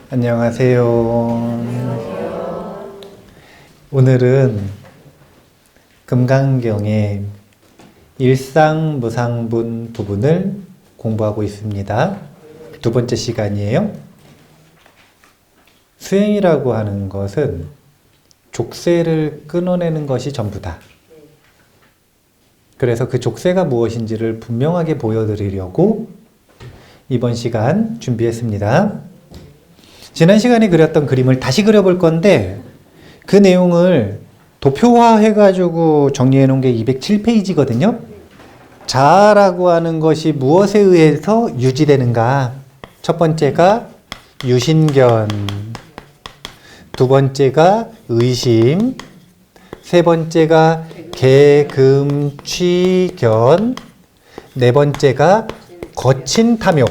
안녕하세요. 오늘은 금강경의 일상무상분 부분을 공부하고 있습니다. 두 번째 시간이에요. 수행이라고 하는 것은 족쇄를 끊어내는 것이 전부다. 그래서 그 족쇄가 무엇인지를 분명하게 보여드리려고 이번 시간 준비했습니다. 지난 시간에 그렸던 그림을 다시 그려볼 건데 그 내용을 도표화해가지고 정리해 놓은 게 207페이지거든요. 자아라고 하는 것이 무엇에 의해서 유지되는가? 첫 번째가 유신견, 두 번째가 의심, 세 번째가 개금취견, 네 번째가 거친 탐욕,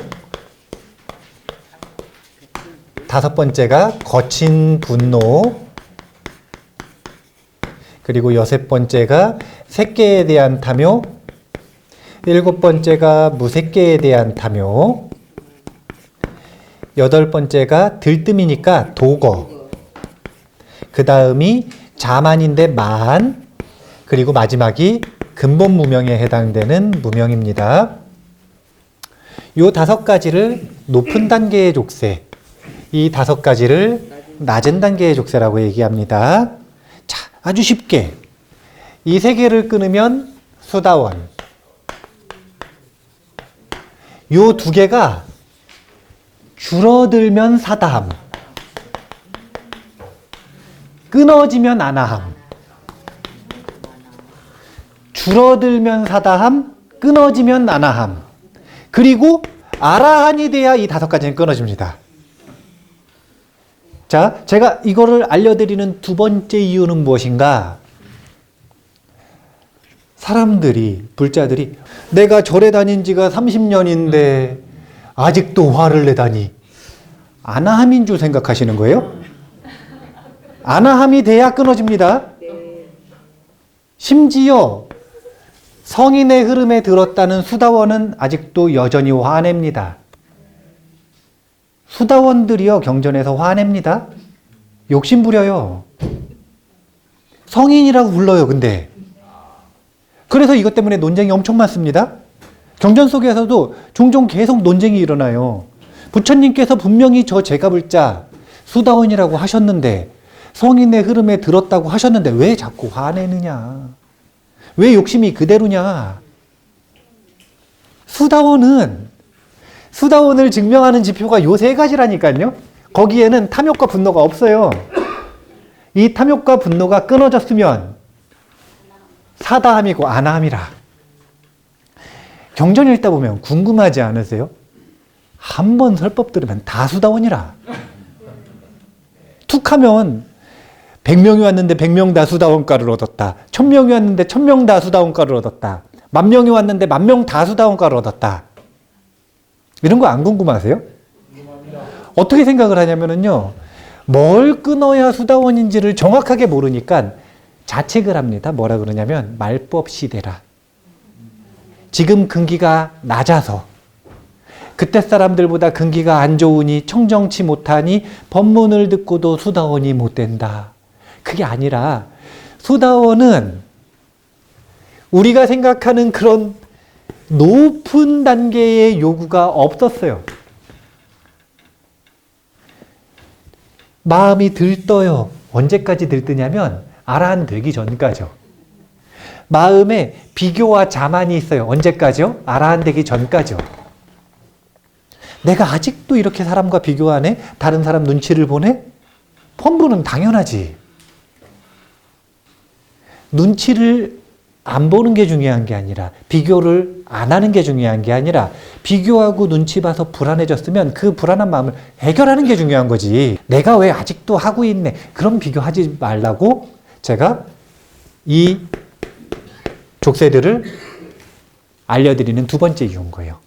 다섯 번째가 거친 분노, 그리고 여섯 번째가 색계에 대한 탐욕, 일곱 번째가 무색계에 대한 탐욕, 여덟 번째가 들뜸이니까 도거, 그 다음이 자만인데 만, 그리고 마지막이 근본 무명에 해당되는 무명입니다. 요 다섯 가지를 높은 단계의 족쇄, 이 다섯 가지를 낮은 단계의 족쇄라고 얘기합니다. 자, 아주 쉽게 이 세 개를 끊으면 수다원, 요 두 개가 줄어들면 사다함, 끊어지면 아나함. 줄어들면 사다함, 끊어지면 아나함. 그리고 아라한이 돼야 이 다섯 가지는 끊어집니다. 자, 제가 이거를 알려드리는 두 번째 이유는 무엇인가? 사람들이, 불자들이 내가 절에 다닌 지가 30년인데 아직도 화를 내다니 아나함인 줄 생각하시는 거예요? 아나함이 돼야 끊어집니다. 심지어 성인의 흐름에 들었다는 수다원은 아직도 여전히 화냅니다. 수다원들이요, 경전에서 화냅니다. 욕심 부려요. 성인이라고 불러요, 근데. 그래서 이것 때문에 논쟁이 엄청 많습니다. 경전 속에서도 종종 계속 논쟁이 일어나요. 부처님께서 분명히 저 제가불자 수다원이라고 하셨는데, 성인의 흐름에 들었다고 하셨는데 왜 자꾸 화내느냐? 왜 욕심이 그대로냐? 수다원을 증명하는 지표가 요 세 가지라니까요. 거기에는 탐욕과 분노가 없어요. 이 탐욕과 분노가 끊어졌으면 사다함이고 아나함이라. 경전 읽다 보면 궁금하지 않으세요? 한 번 설법 들으면 다 수다원이라. 툭 하면 100명이 왔는데 100명 다 수다원가를 얻었다. 1000명이 왔는데 1000명 다 수다원가를 얻었다. 10,000명이 왔는데 10,000명 다 수다원가를 얻었다. 이런 거 안 궁금하세요? 어떻게 생각을 하냐면요, 뭘 끊어야 수다원인지를 정확하게 모르니까 자책을 합니다. 뭐라 그러냐면 말법 시대라. 지금 근기가 낮아서, 그때 사람들보다 근기가 안 좋으니 청정치 못하니 법문을 듣고도 수다원이 못 된다. 그게 아니라 수다원은 우리가 생각하는 그런 높은 단계의 요구가 없었어요. 마음이 들떠요. 언제까지 들뜨냐면 아라한 되기 전까지요. 마음에 비교와 자만이 있어요. 언제까지요? 아라한 되기 전까지요. 내가 아직도 이렇게 사람과 비교하네? 다른 사람 눈치를 보네? 펌부는 당연하지. 눈치를 안 보는 게 중요한 게 아니라, 비교를 안 하는 게 중요한 게 아니라, 비교하고 눈치 봐서 불안해졌으면 그 불안한 마음을 해결하는 게 중요한 거지. 내가 왜 아직도 하고 있네. 그럼 비교하지 말라고 제가 이 족쇄들을 알려드리는 두 번째 이유인 거예요.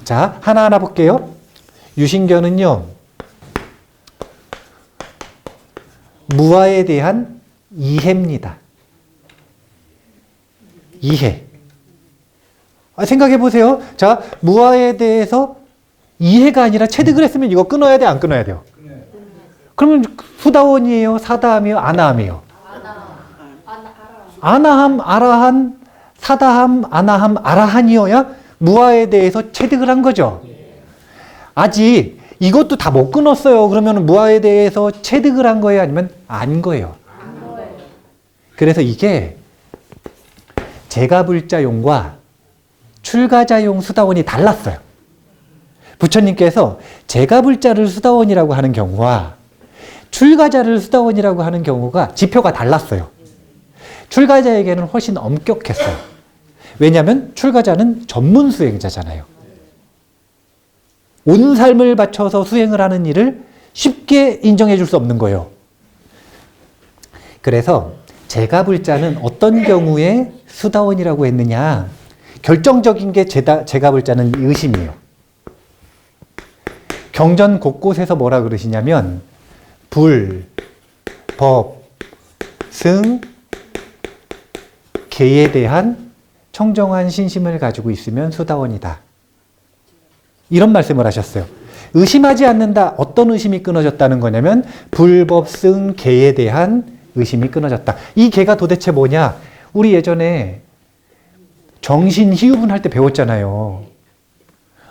자, 하나하나 볼게요. 유신견은요, 무아에 대한 이해입니다. 이해. 생각해 보세요. 자, 무아에 대해서 이해가 아니라 체득을 했으면 이거 끊어야 돼, 안 끊어야 돼요? 그러면 수다원이에요? 사다함이에요? 아나함이에요? 아나함, 아라한, 사다함, 아나함, 아라한이어야 무아에 대해서 체득을 한 거죠. 아직 이것도 다 못 끊었어요. 그러면 무아에 대해서 체득을 한 거예요? 아니면 안 거예요? 그래서 이게 제가불자용과 출가자용 수다원이 달랐어요. 부처님께서 제가불자를 수다원이라고 하는 경우와 출가자를 수다원이라고 하는 경우가 지표가 달랐어요. 출가자에게는 훨씬 엄격했어요. 왜냐하면 출가자는 전문 수행자잖아요. 온 삶을 바쳐서 수행을 하는 일을 쉽게 인정해 줄 수 없는 거예요. 그래서 제가불자는 어떤 경우에 수다원이라고 했느냐, 결정적인 게 제가불자는 의심이에요. 경전 곳곳에서 뭐라 그러시냐면 불, 법, 승, 계에 대한 청정한 신심을 가지고 있으면 수다원이다. 이런 말씀을 하셨어요. 의심하지 않는다. 어떤 의심이 끊어졌다는 거냐면 불법, 승, 계에 대한 의심이 끊어졌다. 이 계가 도대체 뭐냐? 우리 예전에 정신 희유분 할 때 배웠잖아요.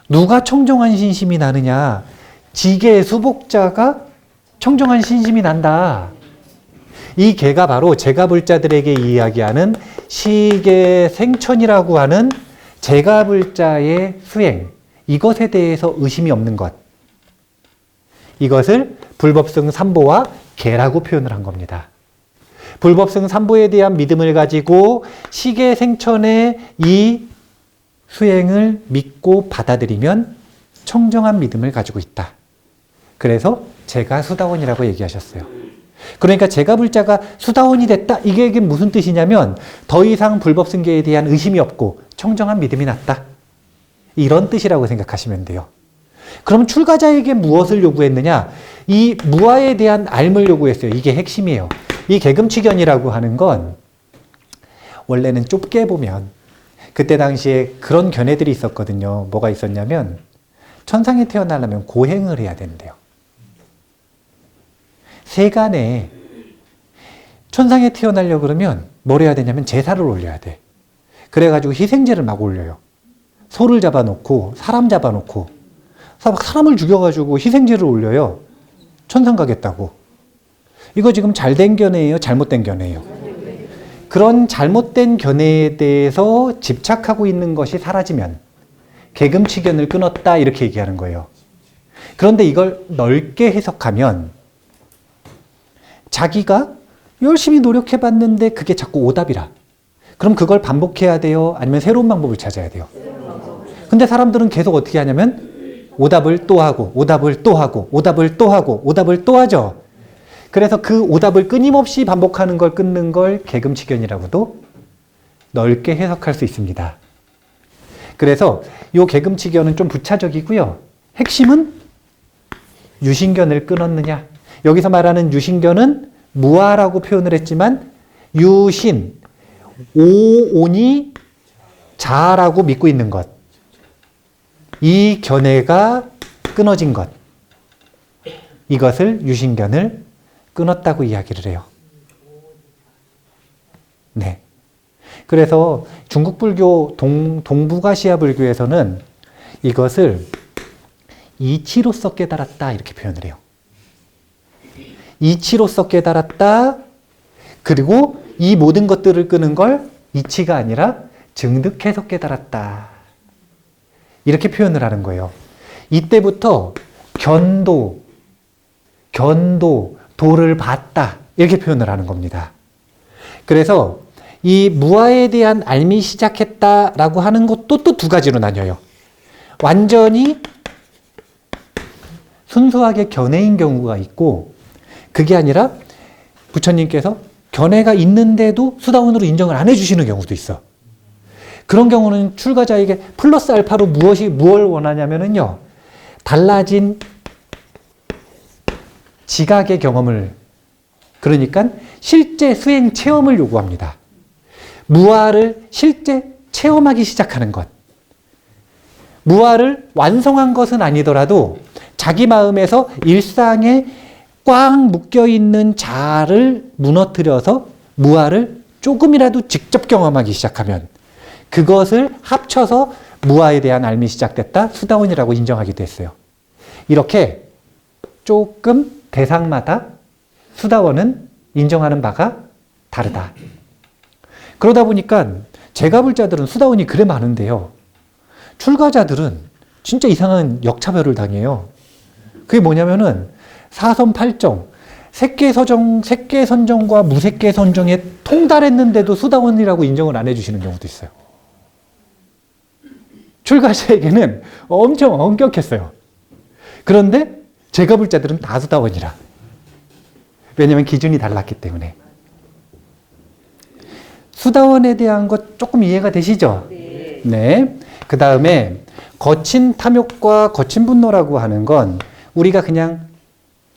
누가 청정한 신심이 나느냐? 지계 수복자가 청정한 신심이 난다. 이 계가 바로 제가불자들에게 이야기하는 시계 생천이라고 하는 제가불자의 수행, 이것에 대해서 의심이 없는 것. 이것을 불법승 삼보와 계라고 표현을 한 겁니다. 불법승 삼보에 대한 믿음을 가지고 시계 생천의 이 수행을 믿고 받아들이면 청정한 믿음을 가지고 있다. 그래서 제가 수다원이라고 얘기하셨어요. 그러니까 제가불자가 수다원이 됐다. 이게 무슨 뜻이냐면 더 이상 불법승계에 대한 의심이 없고 청정한 믿음이 났다. 이런 뜻이라고 생각하시면 돼요. 그럼 출가자에게 무엇을 요구했느냐? 이 무아에 대한 알을 요구했어요. 이게 핵심이에요. 이 개금치견이라고 하는 건 원래는 좁게 보면 그때 당시에 그런 견해들이 있었거든요. 뭐가 있었냐면 천상에 태어나려면 고행을 해야 된대요. 세간에 천상에 태어나려고 그러면 뭘 해야 되냐면 제사를 올려야 돼. 그래가지고 희생제를 막 올려요. 소를 잡아놓고 사람 잡아놓고 사람을 죽여가지고 희생제를 올려요. 천상 가겠다고. 이거 지금 잘된 견해예요? 잘못된 견해예요? 그런 잘못된 견해에 대해서 집착하고 있는 것이 사라지면 개금치견을 끊었다 이렇게 얘기하는 거예요. 그런데 이걸 넓게 해석하면 자기가 열심히 노력해봤는데 그게 자꾸 오답이라. 그럼 그걸 반복해야 돼요? 아니면 새로운 방법을 찾아야 돼요? 근데 사람들은 계속 어떻게 하냐면 오답을 또 하고 오답을 또 하고 오답을 또 하고 오답을 또 하죠. 그래서 그 오답을 끊임없이 반복하는 걸 끊는 걸 개금치견이라고도 넓게 해석할 수 있습니다. 그래서 이 개금치견은 좀 부차적이고요. 핵심은 유신견을 끊었느냐. 여기서 말하는 유신견은 무아라고 표현을 했지만 유신, 오온이 자라고 믿고 있는 것. 이 견해가 끊어진 것. 이것을 유신견을 끊었다고 이야기를 해요. 네. 그래서 중국 불교 동북아시아 불교에서는 이것을 이치로서 깨달았다 이렇게 표현을 해요. 이치로서 깨달았다. 그리고 이 모든 것들을 끄는 걸 이치가 아니라 증득해서 깨달았다. 이렇게 표현을 하는 거예요. 이때부터 견도, 도를 봤다. 이렇게 표현을 하는 겁니다. 그래서 이 무아에 대한 알미 시작했다라고 하는 것도 또 두 가지로 나뉘어요. 완전히 순수하게 견해인 경우가 있고 그게 아니라 부처님께서 견해가 있는데도 수다원으로 인정을 안 해주시는 경우도 있어. 그런 경우는 출가자에게 플러스 알파로 무엇을 원하냐면요. 달라진 지각의 경험을, 그러니까 실제 수행 체험을 요구합니다. 무아를 실제 체험하기 시작하는 것. 무아를 완성한 것은 아니더라도 자기 마음에서 일상에 꽉 묶여있는 자를 무너뜨려서 무아를 조금이라도 직접 경험하기 시작하면 그것을 합쳐서 무아에 대한 알미 시작됐다. 수다원이라고 인정하기도 했어요. 이렇게 조금 대상마다 수다원은 인정하는 바가 다르다. 그러다 보니까 제가 볼 자들은 수다원이 그래 많은데요. 출가자들은 진짜 이상한 역차별을 당해요. 그게 뭐냐면은 사선팔정, 색계선정과 무색계선정에 통달했는데도 수다원이라고 인정을 안 해주시는 경우도 있어요. 출가자에게는 엄청 엄격했어요. 그런데 제가 볼 자들은 다 수다원이라. 왜냐하면 기준이 달랐기 때문에. 수다원에 대한 것 조금 이해가 되시죠? 네. 네. 그 다음에 거친 탐욕과 거친 분노라고 하는 건 우리가 그냥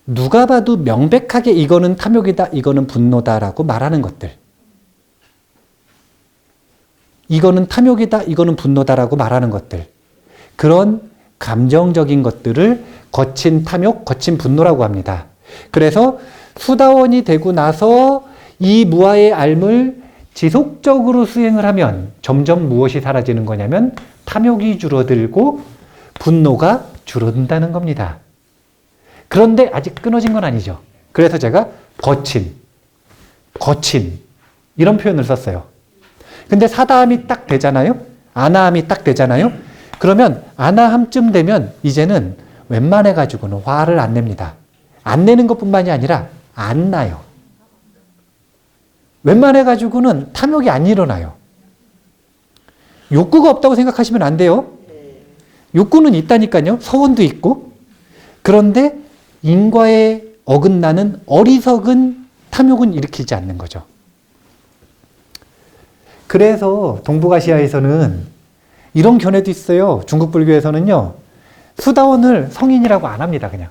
누가 봐도 명백하게 이거는 탐욕이다, 이거는 분노다라고 말하는 것들. 이거는 탐욕이다, 이거는 분노다라고 말하는 것들. 그런 감정적인 것들을 거친 탐욕, 거친 분노라고 합니다. 그래서 수다원이 되고 나서 이 무아의 알을 지속적으로 수행을 하면 점점 무엇이 사라지는 거냐면 탐욕이 줄어들고 분노가 줄어든다는 겁니다. 그런데 아직 끊어진 건 아니죠. 그래서 제가 거친 이런 표현을 썼어요. 근데 사다함이 딱 되잖아요. 아나함이 딱 되잖아요. 그러면 아나함쯤 되면 이제는 웬만해 가지고는 화를 안 냅니다. 안 내는 것뿐만이 아니라 안 나요. 웬만해 가지고는 탐욕이 안 일어나요. 욕구가 없다고 생각하시면 안 돼요. 욕구는 있다니까요. 서원도 있고. 그런데 인과에 어긋나는 어리석은 탐욕은 일으키지 않는 거죠. 그래서 동북아시아에서는 이런 견해도 있어요. 중국 불교에서는요. 수다원을 성인이라고 안 합니다. 그냥.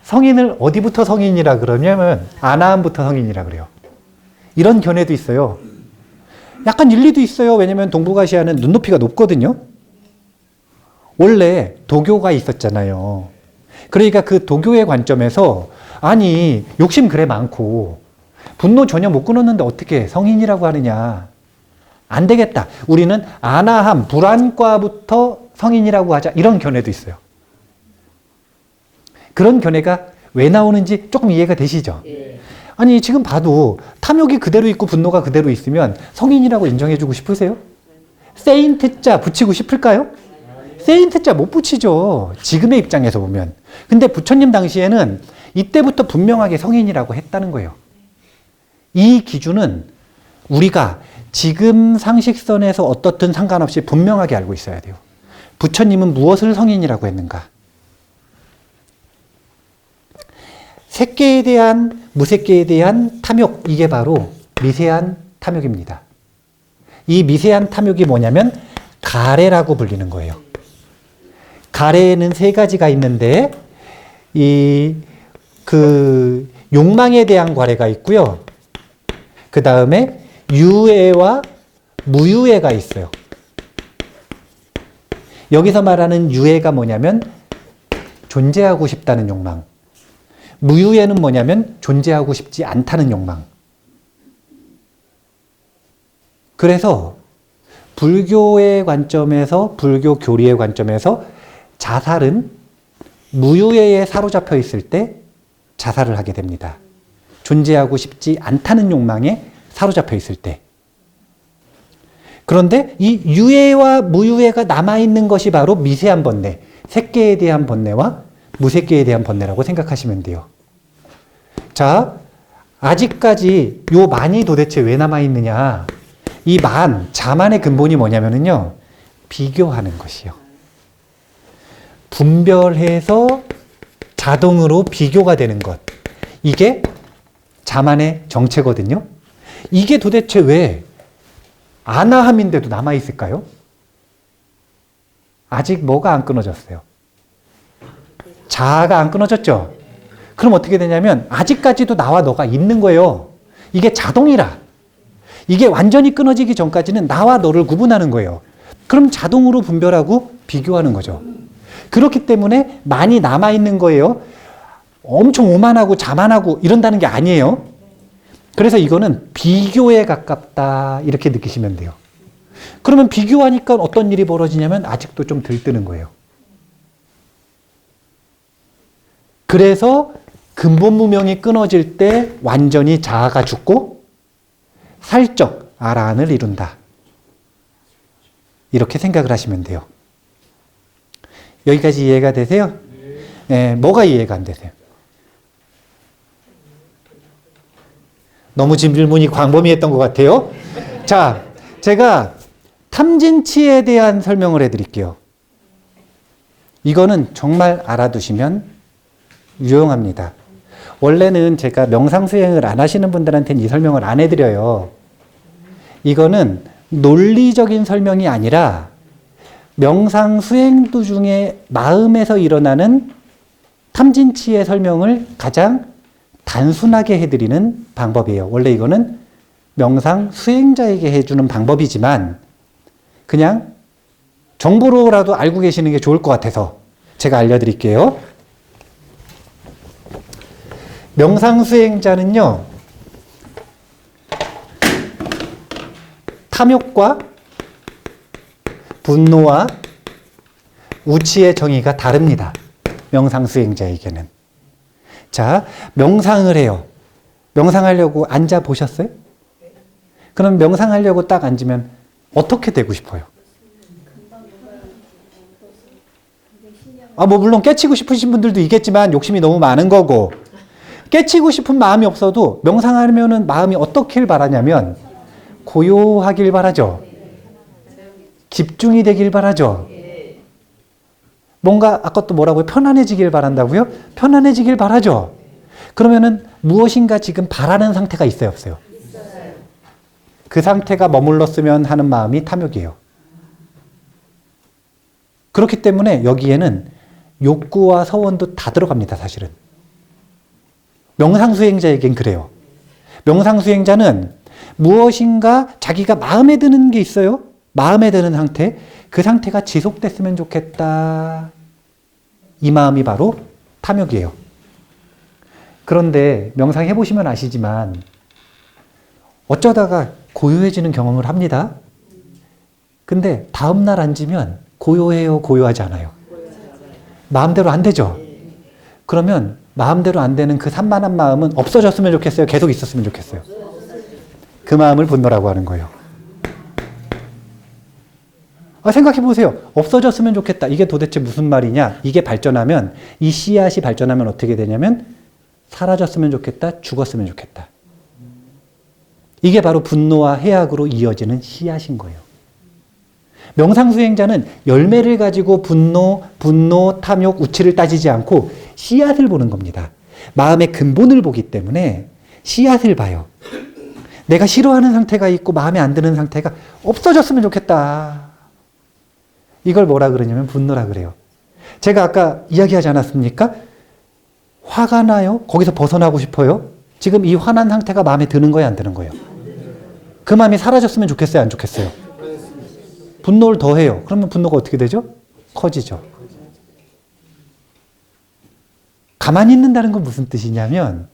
성인을 어디부터 성인이라 그러냐면 아나함부터 성인이라 그래요. 이런 견해도 있어요. 약간 일리도 있어요. 왜냐하면 동북아시아는 눈높이가 높거든요. 원래 도교가 있었잖아요. 그러니까 그 도교의 관점에서 아니 욕심 그래 많고 분노 전혀 못 끊었는데 어떻게 성인이라고 하느냐. 안 되겠다. 우리는 아나함, 불안과부터 성인이라고 하자. 이런 견해도 있어요. 그런 견해가 왜 나오는지 조금 이해가 되시죠? 아니 지금 봐도 탐욕이 그대로 있고 분노가 그대로 있으면 성인이라고 인정해주고 싶으세요? 세인트자 붙이고 싶을까요? 세인트자 못 붙이죠. 지금의 입장에서 보면. 근데 부처님 당시에는 이때부터 분명하게 성인이라고 했다는 거예요. 이 기준은 우리가 지금 상식선에서 어떻든 상관없이 분명하게 알고 있어야 돼요. 부처님은 무엇을 성인이라고 했는가? 색계에 대한, 무색계에 대한 탐욕, 이게 바로 미세한 탐욕입니다. 이 미세한 탐욕이 뭐냐면 가래라고 불리는 거예요. 가래에는 세 가지가 있는데 욕망에 대한 가래가 있고요. 그 다음에 유해와 무유해가 있어요. 여기서 말하는 유해가 뭐냐면 존재하고 싶다는 욕망. 무유해는 뭐냐면 존재하고 싶지 않다는 욕망. 그래서 불교의 관점에서, 불교 교리의 관점에서 자살은 무유해에 사로잡혀 있을 때 자살을 하게 됩니다. 존재하고 싶지 않다는 욕망에 사로잡혀 있을 때. 그런데 이 유해와 무유해가 남아있는 것이 바로 미세한 번뇌, 색계에 대한 번뇌와 무색계에 대한 번뇌라고 생각하시면 돼요. 자, 아직까지 요 만이 도대체 왜 남아있느냐. 이 만, 자만의 근본이 뭐냐면요. 비교하는 것이요. 분별해서 자동으로 비교가 되는 것. 이게 자만의 정체거든요. 이게 도대체 왜 아나함인데도 남아있을까요? 아직 뭐가 안 끊어졌어요? 자아가 안 끊어졌죠? 그럼 어떻게 되냐면 아직까지도 나와 너가 있는 거예요. 이게 자동이라. 이게 완전히 끊어지기 전까지는 나와 너를 구분하는 거예요. 그럼 자동으로 분별하고 비교하는 거죠. 그렇기 때문에 많이 남아있는 거예요. 엄청 오만하고 자만하고 이런다는 게 아니에요. 그래서 이거는 비교에 가깝다 이렇게 느끼시면 돼요. 그러면 비교하니까 어떤 일이 벌어지냐면 아직도 좀 들뜨는 거예요. 그래서 근본무명이 끊어질 때 완전히 자아가 죽고 살적 아라한을 이룬다. 이렇게 생각을 하시면 돼요. 여기까지 이해가 되세요? 네, 뭐가 이해가 안 되세요? 너무 질문이 광범위했던 것 같아요. 자, 제가 탐진치에 대한 설명을 해드릴게요. 이거는 정말 알아두시면 유용합니다. 원래는 제가 명상수행을 안 하시는 분들한테는 이 설명을 안 해드려요. 이거는 논리적인 설명이 아니라 명상수행 도중에 마음에서 일어나는 탐진치의 설명을 가장 단순하게 해드리는 방법이에요. 원래 이거는 명상 수행자에게 해주는 방법이지만 그냥 정보로라도 알고 계시는 게 좋을 것 같아서 제가 알려드릴게요. 명상 수행자는요, 탐욕과 분노와 우치의 정의가 다릅니다. 명상 수행자에게는. 자, 명상을 해요. 명상하려고 앉아 보셨어요? 그럼 명상하려고 딱 앉으면 어떻게 되고 싶어요? 뭐 물론 깨치고 싶으신 분들도 있겠지만 욕심이 너무 많은 거고, 깨치고 싶은 마음이 없어도 명상하면은 마음이 어떻길 바라냐면 고요하길 바라죠. 집중이 되길 바라죠. 뭔가 아까 또 뭐라고요? 편안해지길 바란다고요? 편안해지길 바라죠. 그러면은 무엇인가 지금 바라는 상태가 있어요, 없어요? 그 상태가 머물렀으면 하는 마음이 탐욕이에요. 그렇기 때문에 여기에는 욕구와 서원도 다 들어갑니다, 사실은. 명상수행자에겐 그래요. 명상수행자는 무엇인가 자기가 마음에 드는 게 있어요. 마음에 드는 상태. 그 상태가 지속됐으면 좋겠다. 이 마음이 바로 탐욕이에요. 그런데 명상해 보시면 아시지만 어쩌다가 고요해지는 경험을 합니다. 근데 다음날 앉으면 고요해요, 고요하지 않아요? 마음대로 안 되죠? 그러면 마음대로 안 되는 그 산만한 마음은 없어졌으면 좋겠어요? 계속 있었으면 좋겠어요? 그 마음을 분노라고 하는 거예요. 생각해 보세요. 없어졌으면 좋겠다. 이게 도대체 무슨 말이냐? 이게 발전하면, 이 씨앗이 발전하면 어떻게 되냐면 사라졌으면 좋겠다, 죽었으면 좋겠다. 이게 바로 분노와 해악으로 이어지는 씨앗인 거예요. 명상수행자는 열매를 가지고 분노, 탐욕, 우치를 따지지 않고 씨앗을 보는 겁니다. 마음의 근본을 보기 때문에 씨앗을 봐요. 내가 싫어하는 상태가 있고 마음에 안 드는 상태가 없어졌으면 좋겠다. 이걸 뭐라 그러냐면 분노라 그래요. 제가 아까 이야기하지 않았습니까? 화가 나요? 거기서 벗어나고 싶어요? 지금 이 화난 상태가 마음에 드는 거예요, 안 드는 거예요? 그 마음이 사라졌으면 좋겠어요, 안 좋겠어요? 분노를 더해요. 그러면 분노가 어떻게 되죠? 커지죠. 가만히 있는다는 건 무슨 뜻이냐면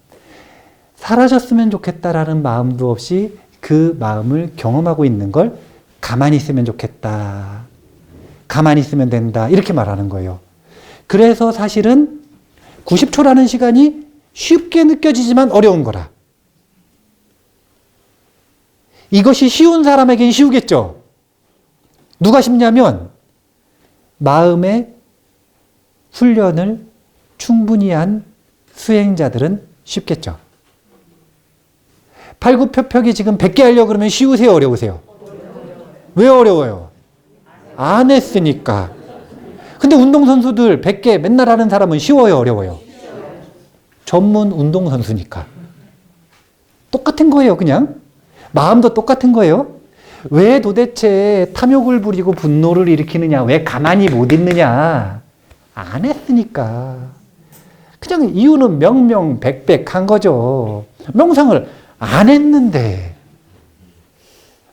사라졌으면 좋겠다라는 마음도 없이 그 마음을 경험하고 있는 걸 가만히 있으면 좋겠다. 가만히 있으면 된다. 이렇게 말하는 거예요. 그래서 사실은 90초라는 시간이 쉽게 느껴지지만 어려운 거라. 이것이 쉬운 사람에겐 쉬우겠죠. 누가 쉽냐면 마음의 훈련을 충분히 한 수행자들은 쉽겠죠. 팔굽혀펴기 지금 100개 하려고 그러면 쉬우세요, 어려우세요? 왜 어려워요? 안 했으니까. 근데 운동선수들 100개 맨날 하는 사람은 쉬워요, 어려워요? 전문 운동선수니까. 똑같은 거예요, 그냥. 마음도 똑같은 거예요. 왜 도대체 탐욕을 부리고 분노를 일으키느냐? 왜 가만히 못 있느냐? 안 했으니까. 그냥 이유는 명명백백한 거죠. 명상을 안 했는데,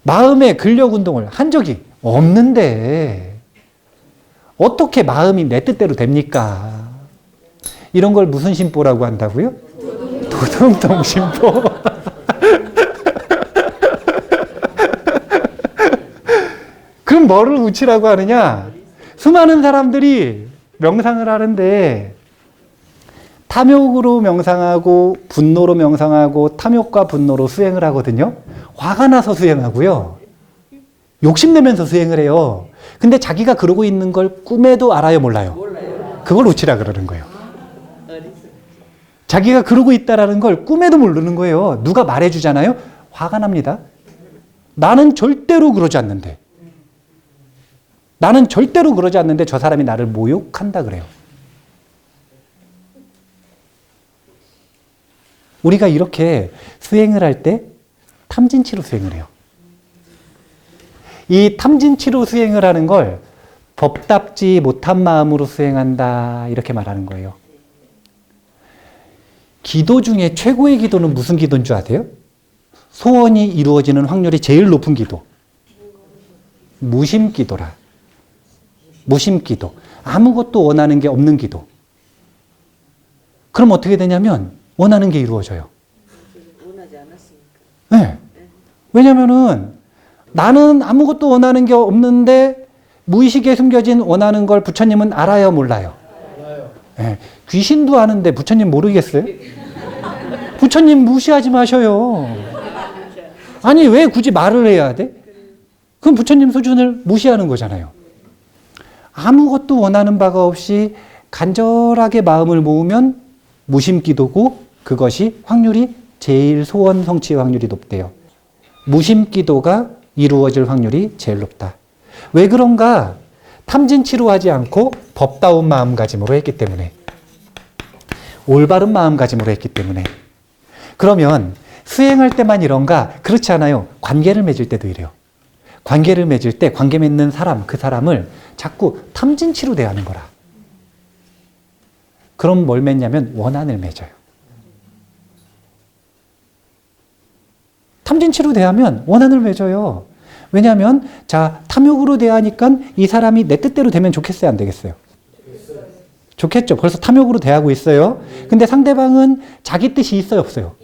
마음의 근력 운동을 한 적이 없는데, 어떻게 마음이 내 뜻대로 됩니까? 이런 걸 무슨 심보라고 한다고요? 도둥동심보. 그럼 뭐를 우치라고 하느냐? 수많은 사람들이 명상을 하는데 탐욕으로 명상하고 분노로 명상하고 탐욕과 분노로 수행을 하거든요. 화가 나서 수행하고요. 욕심내면서 수행을 해요. 근데 자기가 그러고 있는 걸 꿈에도 알아요, 몰라요? 그걸 우치라 그러는 거예요. 자기가 그러고 있다라는 걸 꿈에도 모르는 거예요. 누가 말해주잖아요. 화가 납니다. 나는 절대로 그러지 않는데. 나는 절대로 그러지 않는데 저 사람이 나를 모욕한다 그래요. 우리가 이렇게 수행을 할 때 탐진치로 수행을 해요. 이 탐진치로 수행을 하는 걸 법답지 못한 마음으로 수행한다 이렇게 말하는 거예요. 기도 중에 최고의 기도는 무슨 기도인 줄 아세요? 소원이 이루어지는 확률이 제일 높은 기도. 무심기도라. 무심기도. 아무것도 원하는 게 없는 기도. 그럼 어떻게 되냐면 원하는 게 이루어져요. 원하지 않았으니까. 네. 왜냐면은 나는 아무것도 원하는 게 없는데 무의식에 숨겨진 원하는 걸 부처님은 알아요, 몰라요? 알아요. 네. 귀신도 아는데 부처님 모르겠어요? 부처님 무시하지 마셔요. 아니 왜 굳이 말을 해야 돼? 그럼 부처님 수준을 무시하는 거잖아요. 아무것도 원하는 바가 없이 간절하게 마음을 모으면 무심기도고 그것이 확률이 제일 소원 성취의 확률이 높대요. 무심기도가 이루어질 확률이 제일 높다. 왜 그런가? 탐진치로 하지 않고 법다운 마음가짐으로 했기 때문에. 올바른 마음가짐으로 했기 때문에. 그러면 수행할 때만 이런가? 그렇지 않아요. 관계를 맺을 때도 이래요. 관계를 맺을 때 관계 맺는 사람, 그 사람을 자꾸 탐진치로 대하는 거라. 그럼 뭘 맺냐면 원한을 맺어요. 탐진치로 대하면 원한을 맺어요. 왜냐하면 자 탐욕으로 대하니까 이 사람이 내 뜻대로 되면 좋겠어요, 안 되겠어요? 좋겠죠. 벌써 탐욕으로 대하고 있어요. 근데 상대방은 자기 뜻이 있어요, 없어요?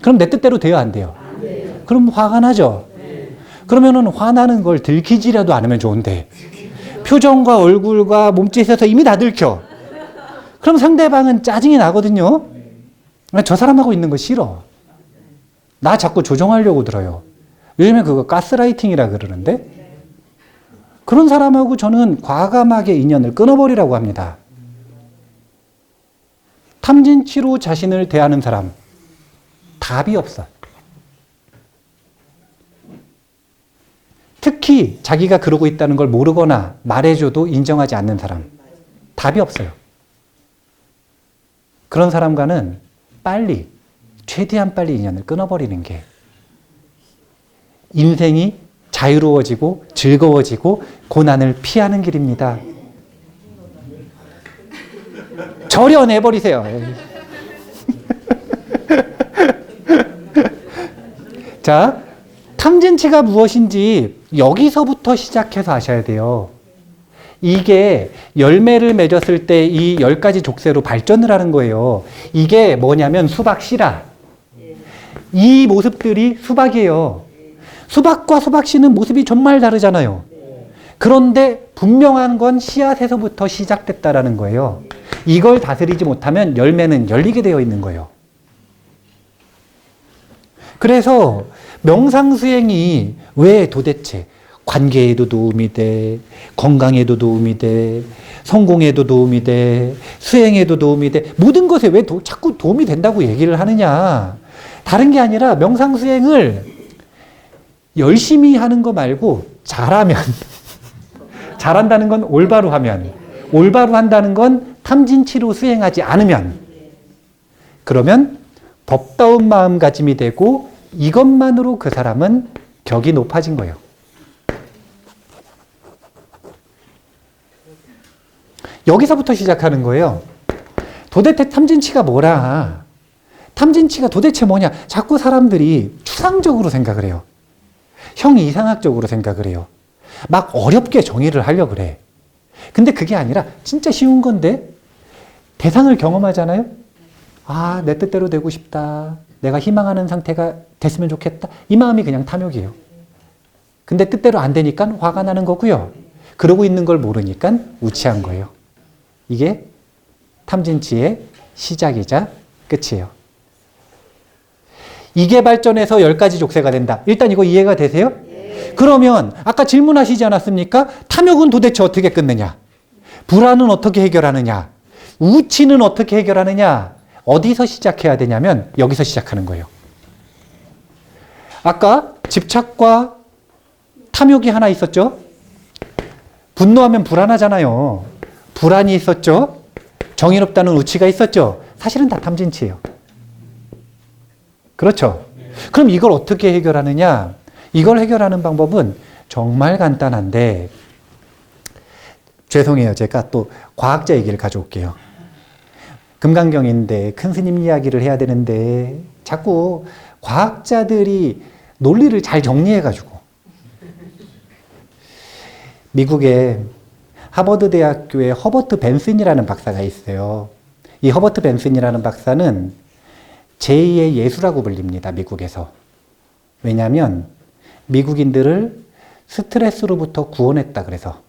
그럼 내 뜻대로 돼요, 안 돼요? 그럼 화가 나죠. 그러면은 화나는 걸 들키지라도 않으면 좋은데 표정과 얼굴과 몸짓에서 이미 다 들켜. 그럼 상대방은 짜증이 나거든요. 저 사람하고 있는 거 싫어. 나 자꾸 조정하려고 들어요. 요즘에 그거 가스라이팅이라 그러는데 그런 사람하고 저는 과감하게 인연을 끊어버리라고 합니다. 탐진치로 자신을 대하는 사람 답이 없어. 특히 자기가 그러고 있다는 걸 모르거나 말해줘도 인정하지 않는 사람 답이 없어요. 그런 사람과는 빨리 최대한 빨리 인연을 끊어버리는 게 인생이 자유로워지고 즐거워지고 고난을 피하는 길입니다. 절여내버리세요. 자, 탐진치가 무엇인지 여기서부터 시작해서 아셔야 돼요. 이게 열매를 맺었을 때 이 10가지 족쇄로 발전을 하는 거예요. 이게 뭐냐면 수박 씨라. 이 모습들이 수박이에요. 수박과 수박씨는 모습이 정말 다르잖아요. 그런데 분명한 건 씨앗에서부터 시작됐다라는 거예요. 이걸 다스리지 못하면 열매는 열리게 되어 있는 거예요. 그래서 명상수행이 왜 도대체 관계에도 도움이 돼, 건강에도 도움이 돼, 성공에도 도움이 돼, 수행에도 도움이 돼, 모든 것에 왜 자꾸 도움이 된다고 얘기를 하느냐. 다른 게 아니라 명상수행을 열심히 하는 거 말고 잘하면, 잘한다는 건 올바로 하면, 올바로 한다는 건 탐진치로 수행하지 않으면, 그러면 법다운 마음가짐이 되고 이것만으로 그 사람은 격이 높아진 거예요. 여기서부터 시작하는 거예요. 도대체 탐진치가 뭐라? 탐진치가 도대체 뭐냐? 자꾸 사람들이 추상적으로 생각을 해요. 형이상학적으로 생각을 해요. 막 어렵게 정의를 하려고 그래. 근데 그게 아니라 진짜 쉬운 건데 대상을 경험하잖아요. 아, 내 뜻대로 되고 싶다. 내가 희망하는 상태가 됐으면 좋겠다. 이 마음이 그냥 탐욕이에요. 근데 뜻대로 안 되니까 화가 나는 거고요. 그러고 있는 걸 모르니까 우치한 거예요. 이게 탐진치의 시작이자 끝이에요. 이게 발전해서 10가지 족쇄가 된다. 일단 이거 이해가 되세요? 그러면 아까 질문하시지 않았습니까? 탐욕은 도대체 어떻게 끊느냐? 불안은 어떻게 해결하느냐? 우치는 어떻게 해결하느냐? 어디서 시작해야 되냐면 여기서 시작하는 거예요. 아까 집착과 탐욕이 하나 있었죠? 분노하면 불안하잖아요. 불안이 있었죠? 정의롭다는 우치가 있었죠? 사실은 다 탐진치예요. 그렇죠? 그럼 이걸 어떻게 해결하느냐? 이걸 해결하는 방법은 정말 간단한데, 죄송해요. 제가 또 과학자 얘기를 가져올게요. 금강경인데 큰 스님 이야기를 해야 되는데 자꾸 과학자들이 논리를 잘 정리해가지고, 미국의 하버드 대학교에 허버트 벤슨이라는 박사가 있어요. 이 허버트 벤슨이라는 박사는 제2의 예수라고 불립니다. 미국에서. 왜냐하면 미국인들을 스트레스로부터 구원했다 그래서.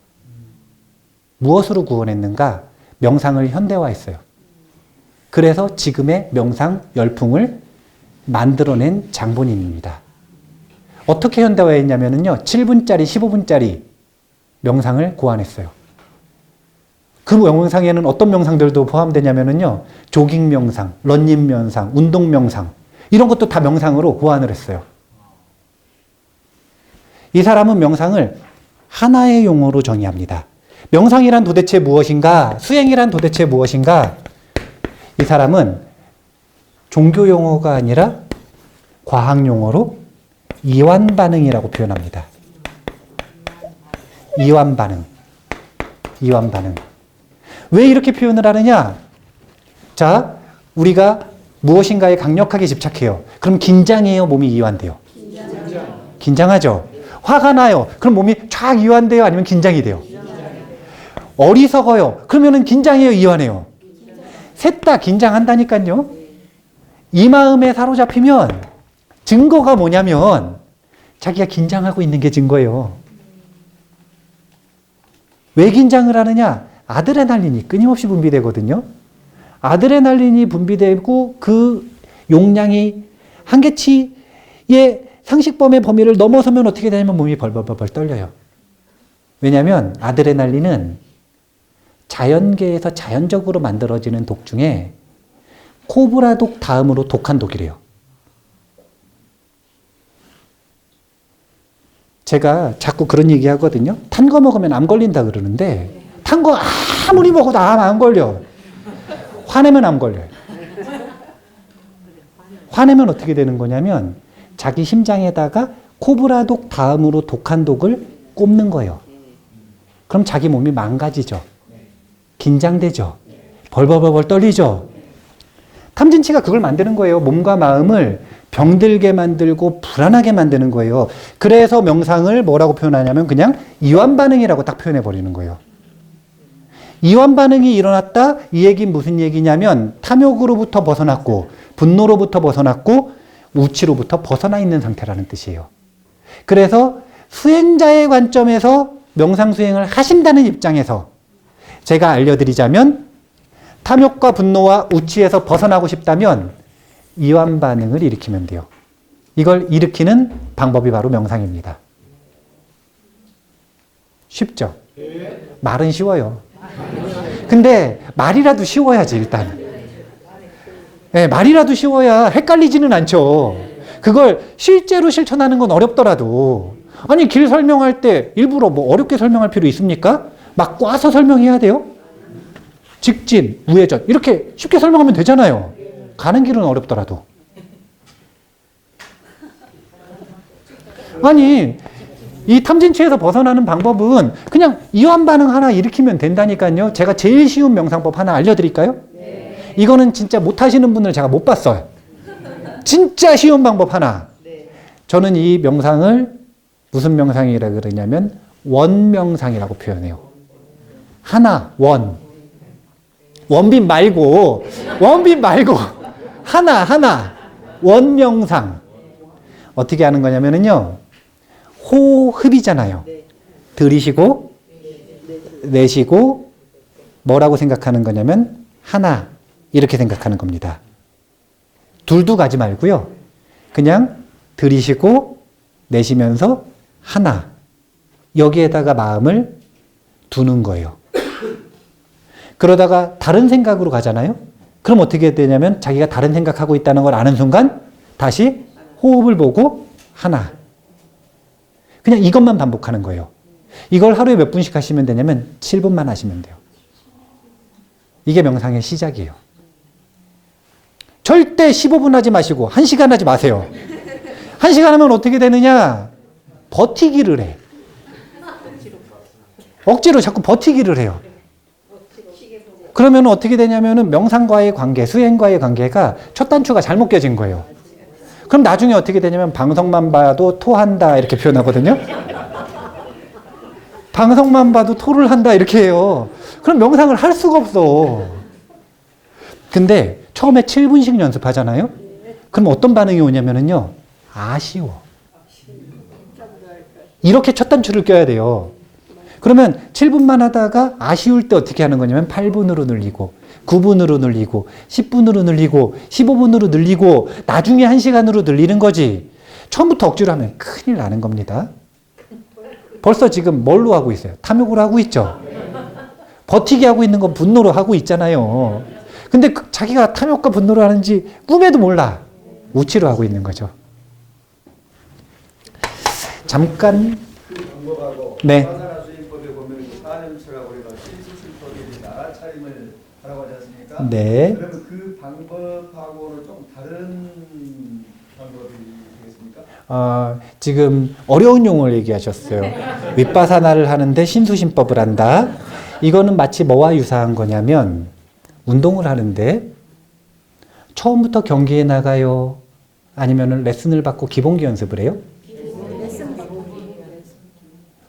무엇으로 구원했는가? 명상을 현대화했어요. 그래서 지금의 명상 열풍을 만들어낸 장본인입니다. 어떻게 현대화했냐면요, 7분짜리, 15분짜리 명상을 고안했어요. 그 명상에는 어떤 명상들도 포함되냐면요, 조깅 명상, 런닝 명상, 운동 명상, 이런 것도 다 명상으로 고안을 했어요. 이 사람은 명상을 하나의 용어로 정의합니다. 명상이란 도대체 무엇인가? 수행이란 도대체 무엇인가? 이 사람은 종교 용어가 아니라 과학 용어로 이완 반응이라고 표현합니다. 이완 반응. 이완 반응. 왜 이렇게 표현을 하느냐? 자, 우리가 무엇인가에 강력하게 집착해요. 그럼 긴장해요? 몸이 이완돼요? 긴장하죠? 화가 나요? 그럼 몸이 쫙 이완돼요? 아니면 긴장이 돼요? 어리석어요? 그러면은 긴장해요? 이완해요? 셋 다 긴장한다니까요. 이 마음에 사로잡히면 증거가 뭐냐면 자기가 긴장하고 있는 게 증거예요. 왜 긴장을 하느냐? 아드레날린이 끊임없이 분비되거든요. 아드레날린이 분비되고 그 용량이 한계치의 상식범의 범위를 넘어서면 어떻게 되냐면 몸이 벌벌벌 떨려요. 왜냐하면 아드레날린은 자연계에서 자연적으로 만들어지는 독 중에 코브라 독 다음으로 독한 독이래요. 제가 자꾸 그런 얘기 하거든요. 탄 거 먹으면 암 걸린다 그러는데 탄 거 아무리 먹어도 암 안 걸려. 화내면 암 걸려요. 화내면 어떻게 되는 거냐면 자기 심장에다가 코브라 독 다음으로 독한 독을 꼽는 거예요. 그럼 자기 몸이 망가지죠. 긴장되죠. 벌벌벌 떨리죠. 탐진치가 그걸 만드는 거예요. 몸과 마음을 병들게 만들고 불안하게 만드는 거예요. 그래서 명상을 뭐라고 표현하냐면 그냥 이완 반응이라고 딱 표현해 버리는 거예요. 이완 반응이 일어났다? 이 얘기는 무슨 얘기냐면 탐욕으로부터 벗어났고 분노로부터 벗어났고 우치로부터 벗어나 있는 상태라는 뜻이에요. 그래서 수행자의 관점에서 명상 수행을 하신다는 입장에서 제가 알려드리자면 탐욕과 분노와 우치에서 벗어나고 싶다면 이완 반응을 일으키면 돼요. 이걸 일으키는 방법이 바로 명상입니다. 쉽죠? 말은 쉬워요. 근데 말이라도 쉬워야지 일단. 네, 말이라도 쉬워야 헷갈리지는 않죠. 그걸 실제로 실천하는 건 어렵더라도 아니 길 설명할 때 일부러 뭐 어렵게 설명할 필요 있습니까? 막 꽈서 설명해야 돼요? 직진, 우회전 이렇게 쉽게 설명하면 되잖아요. 가는 길은 어렵더라도. 아니 이 탐진치에서 벗어나는 방법은 그냥 이완 반응 하나 일으키면 된다니까요. 제가 제일 쉬운 명상법 하나 알려드릴까요? 네. 이거는 진짜 못하시는 분을 제가 못 봤어요. 진짜 쉬운 방법 하나. 네. 저는 이 명상을 무슨 명상이라고 그러냐면 원명상이라고 표현해요. 하나, 원. 원빈 말고 하나 원명상 어떻게 하는 거냐면은요 호흡이잖아요. 네. 들이쉬고 내쉬고 뭐라고 생각하는 거냐면 하나 이렇게 생각하는 겁니다. 둘도 가지 말고요. 그냥 들이쉬고 내쉬면서 하나 여기에다가 마음을 두는 거예요. 그러다가 다른 생각으로 가잖아요. 그럼 어떻게 되냐면 자기가 다른 생각하고 있다는 걸 아는 순간 다시 호흡을 보고 하나. 그냥 이것만 반복하는 거예요. 이걸 하루에 몇 분씩 하시면 되냐면 7분만 하시면 돼요. 이게 명상의 시작이에요. 절대 15분 하지 마시고 1시간 하지 마세요. 1시간 하면 어떻게 되느냐? 버티기를 해. 억지로 자꾸 버티기를 해요. 그러면 어떻게 되냐면은 명상과의 관계, 수행과의 관계가 첫 단추가 잘못 껴진 거예요. 그럼 나중에 어떻게 되냐면 방송만 봐도 토한다 이렇게 표현하거든요. 방송만 봐도 토를 한다 이렇게 해요. 그럼 명상을 할 수가 없어. 근데 처음에 7분씩 연습하잖아요. 그럼 어떤 반응이 오냐면은요. 아쉬워. 이렇게 첫 단추를 껴야 돼요. 그러면 7분만 하다가 아쉬울 때 어떻게 하는 거냐면 8분으로 늘리고 9분으로 늘리고 10분으로 늘리고 15분으로 늘리고 나중에 1시간으로 늘리는 거지. 처음부터 억지로 하면 큰일 나는 겁니다. 벌써 지금 뭘로 하고 있어요? 탐욕으로 하고 있죠. 버티기 하고 있는 건 분노로 하고 있잖아요. 근데 자기가 탐욕과 분노로 하는지 꿈에도 몰라. 우치로 하고 있는 거죠. 잠깐. 그 방법하고 네. 사사나 수행법에 보면 사념처라고 해서 실수실법이 나라차림을 하라고 하지 않습니까? 네. 그러면 그 방법하고는 좀 다른 방법이 되겠습니까? 지금 어려운 용어를 얘기하셨어요. 윗바사나를 하는데 신수신법을 한다. 이거는 마치 뭐와 유사한 거냐면 운동을 하는데 처음부터 경기에 나가요? 아니면 레슨을 받고 기본기 연습을 해요?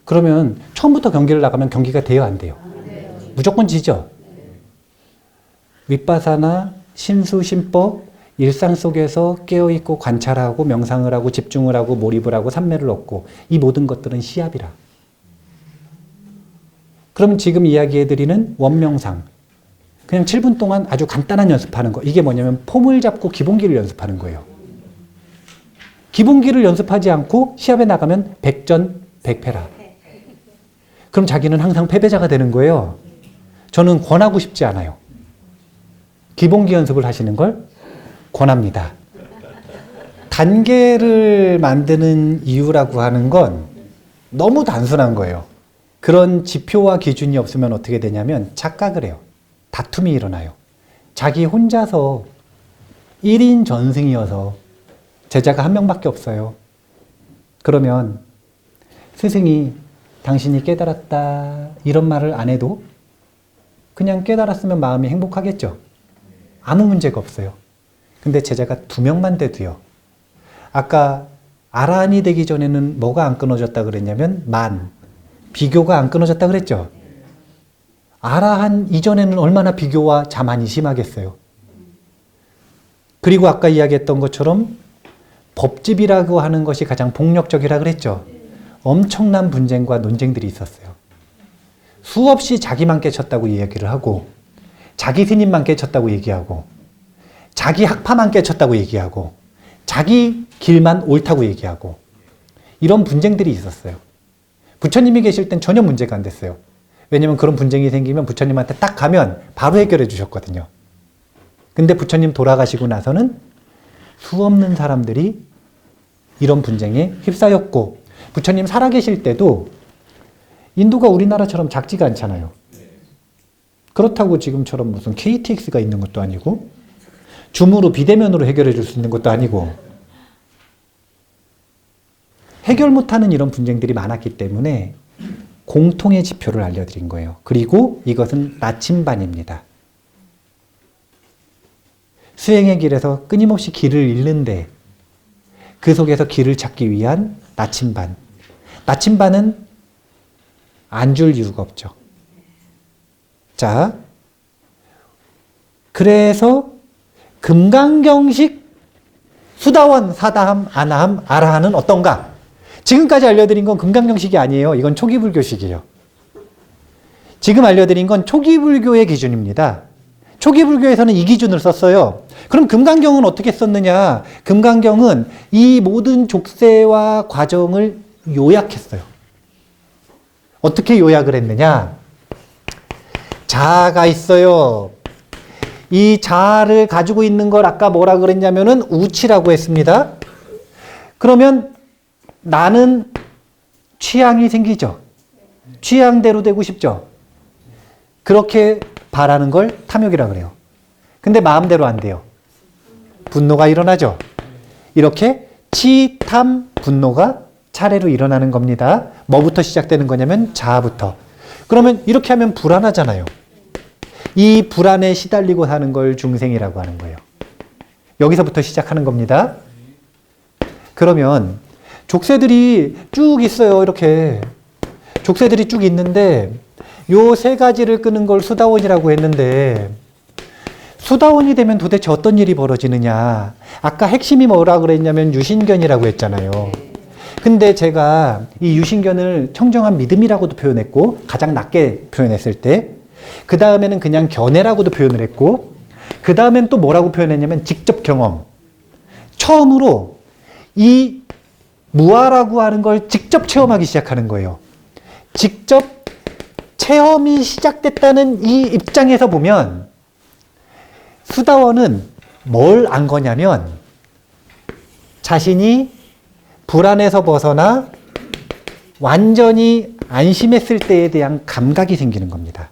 그러면 처음부터 경기를 나가면 경기가 돼요, 안 돼요? 무조건 지죠? 윗바사나, 신수, 신법, 일상 속에서 깨어있고 관찰하고 명상을 하고 집중을 하고 몰입을 하고 삼매를 얻고 이 모든 것들은 시합이라. 그럼 지금 이야기해드리는 원명상. 그냥 7분 동안 아주 간단한 연습하는 거. 이게 뭐냐면 폼을 잡고 기본기를 연습하는 거예요. 기본기를 연습하지 않고 시합에 나가면 100전 100패라. 그럼 자기는 항상 패배자가 되는 거예요. 저는 권하고 싶지 않아요. 기본기 연습을 하시는 걸 권합니다. 단계를 만드는 이유라고 하는 건 너무 단순한 거예요. 그런 지표와 기준이 없으면 어떻게 되냐면 착각을 해요. 다툼이 일어나요. 자기 혼자서 1인 전승이어서 제자가 한 명밖에 없어요. 그러면 스승이 당신이 깨달았다 이런 말을 안 해도 그냥 깨달았으면 마음이 행복하겠죠. 아무 문제가 없어요. 근데 제자가 2명만 돼도요. 아까 아라한이 되기 전에는 뭐가 안 끊어졌다 그랬냐면 비교가 안 끊어졌다 그랬죠. 아라한 이전에는 얼마나 비교와 자만이 심하겠어요. 그리고 아까 이야기했던 것처럼 법집이라고 하는 것이 가장 폭력적이라 그랬죠. 엄청난 분쟁과 논쟁들이 있었어요. 수없이 자기만 깨쳤다고 이야기를 하고 자기 스님만 깨쳤다고 얘기하고 자기 학파만 깨쳤다고 얘기하고 자기 길만 옳다고 얘기하고 이런 분쟁들이 있었어요. 부처님이 계실 땐 전혀 문제가 안 됐어요. 왜냐면 그런 분쟁이 생기면 부처님한테 딱 가면 바로 해결해 주셨거든요. 근데 부처님 돌아가시고 나서는 수없는 사람들이 이런 분쟁에 휩싸였고 부처님 살아계실 때도 인도가 우리나라처럼 작지가 않잖아요. 그렇다고 지금처럼 무슨 KTX가 있는 것도 아니고 줌으로 비대면으로 해결해 줄 수 있는 것도 아니고 해결 못하는 이런 분쟁들이 많았기 때문에 공통의 지표를 알려드린 거예요. 그리고 이것은 나침반입니다. 수행의 길에서 끊임없이 길을 잃는데 그 속에서 길을 찾기 위한 나침반. 나침반은 안 줄 이유가 없죠. 자, 그래서 금강경식 수다원, 사다함, 아나함, 아라함은 어떤가? 지금까지 알려드린 건 금강경식이 아니에요. 이건 초기불교식이에요. 지금 알려드린 건 초기불교의 기준입니다. 초기불교에서는 이 기준을 썼어요. 그럼 금강경은 어떻게 썼느냐? 금강경은 이 모든 족쇄와 과정을 요약했어요. 어떻게 요약을 했느냐? 자아가 있어요. 이 자아를 가지고 있는 걸 아까 뭐라 그랬냐면은 우치라고 했습니다. 그러면 나는 취향이 생기죠. 취향대로 되고 싶죠. 그렇게 바라는 걸 탐욕이라 그래요. 근데 마음대로 안 돼요. 분노가 일어나죠. 이렇게 치, 탐, 분노가 차례로 일어나는 겁니다. 뭐부터 시작되는 거냐면 자아부터. 그러면 이렇게 하면 불안하잖아요. 이 불안에 시달리고 사는 걸 중생이라고 하는 거예요. 여기서부터 시작하는 겁니다. 그러면 족쇄들이 쭉 있어요. 이렇게 족쇄들이 쭉 있는데 요 세 가지를 끄는 걸 수다원이라고 했는데 수다원이 되면 도대체 어떤 일이 벌어지느냐. 아까 핵심이 뭐라 그랬냐면 유신견이라고 했잖아요. 근데 제가 이 유신견을 청정한 믿음이라고도 표현했고 가장 낮게 표현했을 때 그 다음에는 그냥 견해라고도 표현을 했고 그 다음엔 또 뭐라고 표현했냐면 직접 경험. 처음으로 이 무아라고 하는 걸 직접 체험하기 시작하는 거예요. 직접 체험이 시작됐다는 이 입장에서 보면 수다원은 뭘 안 거냐면 자신이 불안에서 벗어나 완전히 안심했을 때에 대한 감각이 생기는 겁니다.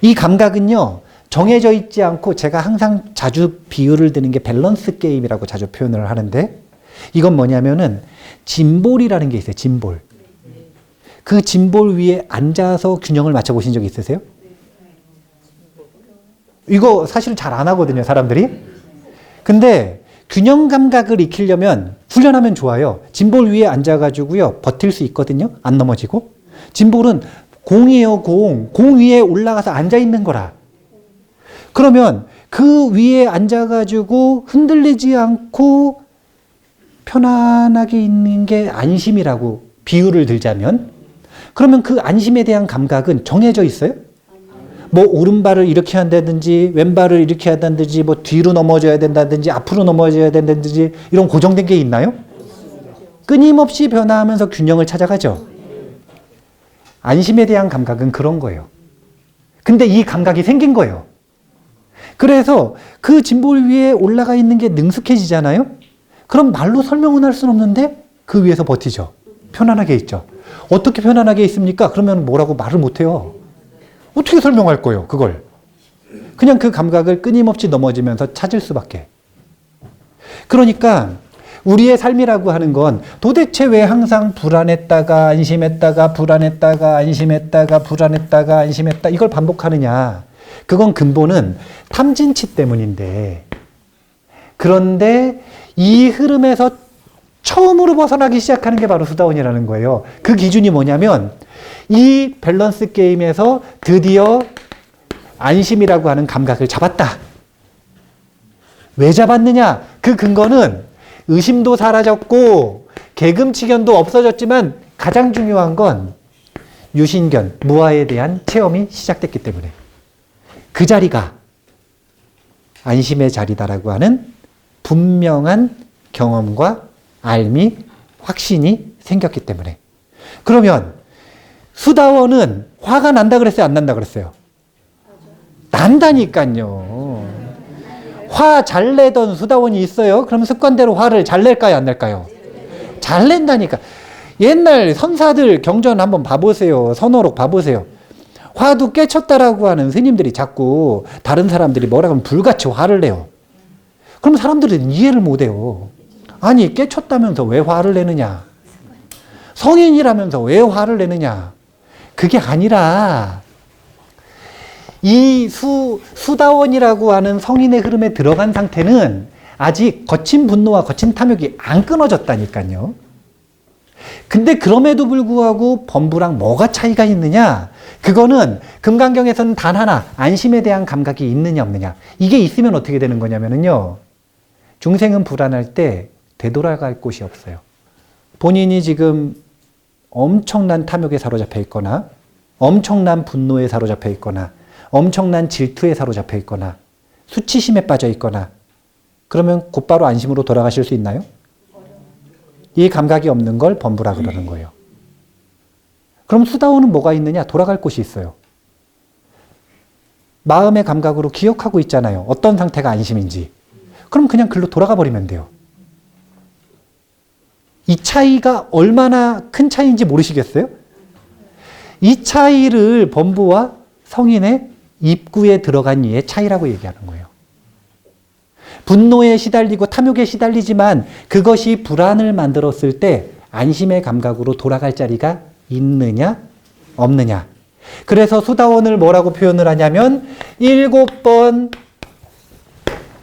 이 감각은요, 정해져 있지 않고 제가 항상 자주 비유를 드는 게 밸런스 게임이라고 자주 표현을 하는데 이건 뭐냐면은 짐볼이라는 게 있어요. 짐볼. 그 짐볼 위에 앉아서 균형을 맞춰보신 적 있으세요? 이거 사실 잘 안 하거든요, 사람들이. 근데 균형 감각을 익히려면 훈련하면 좋아요. 짐볼 위에 앉아가지고요, 버틸 수 있거든요. 안 넘어지고. 짐볼은 공이에요, 공. 공 위에 올라가서 앉아있는 거라. 그러면 그 위에 앉아가지고 흔들리지 않고 편안하게 있는 게 안심이라고 비유를 들자면 그러면 그 안심에 대한 감각은 정해져 있어요? 뭐 오른발을 이렇게 한다든지 왼발을 이렇게 한다든지 뭐 뒤로 넘어져야 된다든지 앞으로 넘어져야 된다든지 이런 고정된 게 있나요? 끊임없이 변화하면서 균형을 찾아가죠. 안심에 대한 감각은 그런 거예요. 근데 이 감각이 생긴 거예요. 그래서 그 짐볼 위에 올라가 있는 게 능숙해지잖아요? 그럼 말로 설명은 할 수는 없는데 그 위에서 버티죠. 편안하게 있죠. 어떻게 편안하게 있습니까? 그러면 뭐라고 말을 못해요. 어떻게 설명할 거예요, 그걸? 그냥 그 감각을 끊임없이 넘어지면서 찾을 수밖에. 그러니까 우리의 삶이라고 하는 건 도대체 왜 항상 불안했다가 안심했다가 불안했다가 안심했다가 불안했다가 안심했다 이걸 반복하느냐. 그건 근본은 탐진치 때문인데 그런데 이 흐름에서 처음으로 벗어나기 시작하는 게 바로 수다원이라는 거예요. 그 기준이 뭐냐면 이 밸런스 게임에서 드디어 안심이라고 하는 감각을 잡았다. 왜 잡았느냐? 그 근거는 의심도 사라졌고 개금치견도 없어졌지만 가장 중요한 건 유신견, 무아에 대한 체험이 시작됐기 때문에 그 자리가 안심의 자리다라고 하는 분명한 경험과 알미, 확신이 생겼기 때문에. 그러면 수다원은 화가 난다 그랬어요? 안 난다 그랬어요? 난다니까요. 화 잘 내던 수다원이 있어요? 그럼 습관대로 화를 잘 낼까요? 안 낼까요? 잘 낸다니까. 옛날 선사들 경전 한번 봐보세요. 선어록 봐보세요. 화두 깨쳤다라고 하는 스님들이 자꾸 다른 사람들이 뭐라고 하면 불같이 화를 내요. 그럼 사람들은 이해를 못해요. 아니 깨쳤다면서 왜 화를 내느냐? 성인이라면서 왜 화를 내느냐? 그게 아니라 이 수다원이라고 하는 성인의 흐름에 들어간 상태는 아직 거친 분노와 거친 탐욕이 안 끊어졌다니까요. 근데 그럼에도 불구하고 범부랑 뭐가 차이가 있느냐? 그거는 금강경에서는 단 하나, 안심에 대한 감각이 있느냐 없느냐. 이게 있으면 어떻게 되는 거냐면요. 중생은 불안할 때 되돌아갈 곳이 없어요. 본인이 지금 엄청난 탐욕에 사로잡혀 있거나 엄청난 분노에 사로잡혀 있거나 엄청난 질투에 사로잡혀 있거나 수치심에 빠져 있거나 그러면 곧바로 안심으로 돌아가실 수 있나요? 이 감각이 없는 걸 범부라 그러는 거예요. 그럼 수다원은 뭐가 있느냐? 돌아갈 곳이 있어요. 마음의 감각으로 기억하고 있잖아요. 어떤 상태가 안심인지. 그럼 그냥 글로 돌아가 버리면 돼요. 이 차이가 얼마나 큰 차이인지 모르시겠어요? 이 차이를 범부와 성인의 입구에 들어간 이의 차이라고 얘기하는 거예요. 분노에 시달리고 탐욕에 시달리지만 그것이 불안을 만들었을 때 안심의 감각으로 돌아갈 자리가 있느냐 없느냐. 그래서 수다원을 뭐라고 표현을 하냐면 7번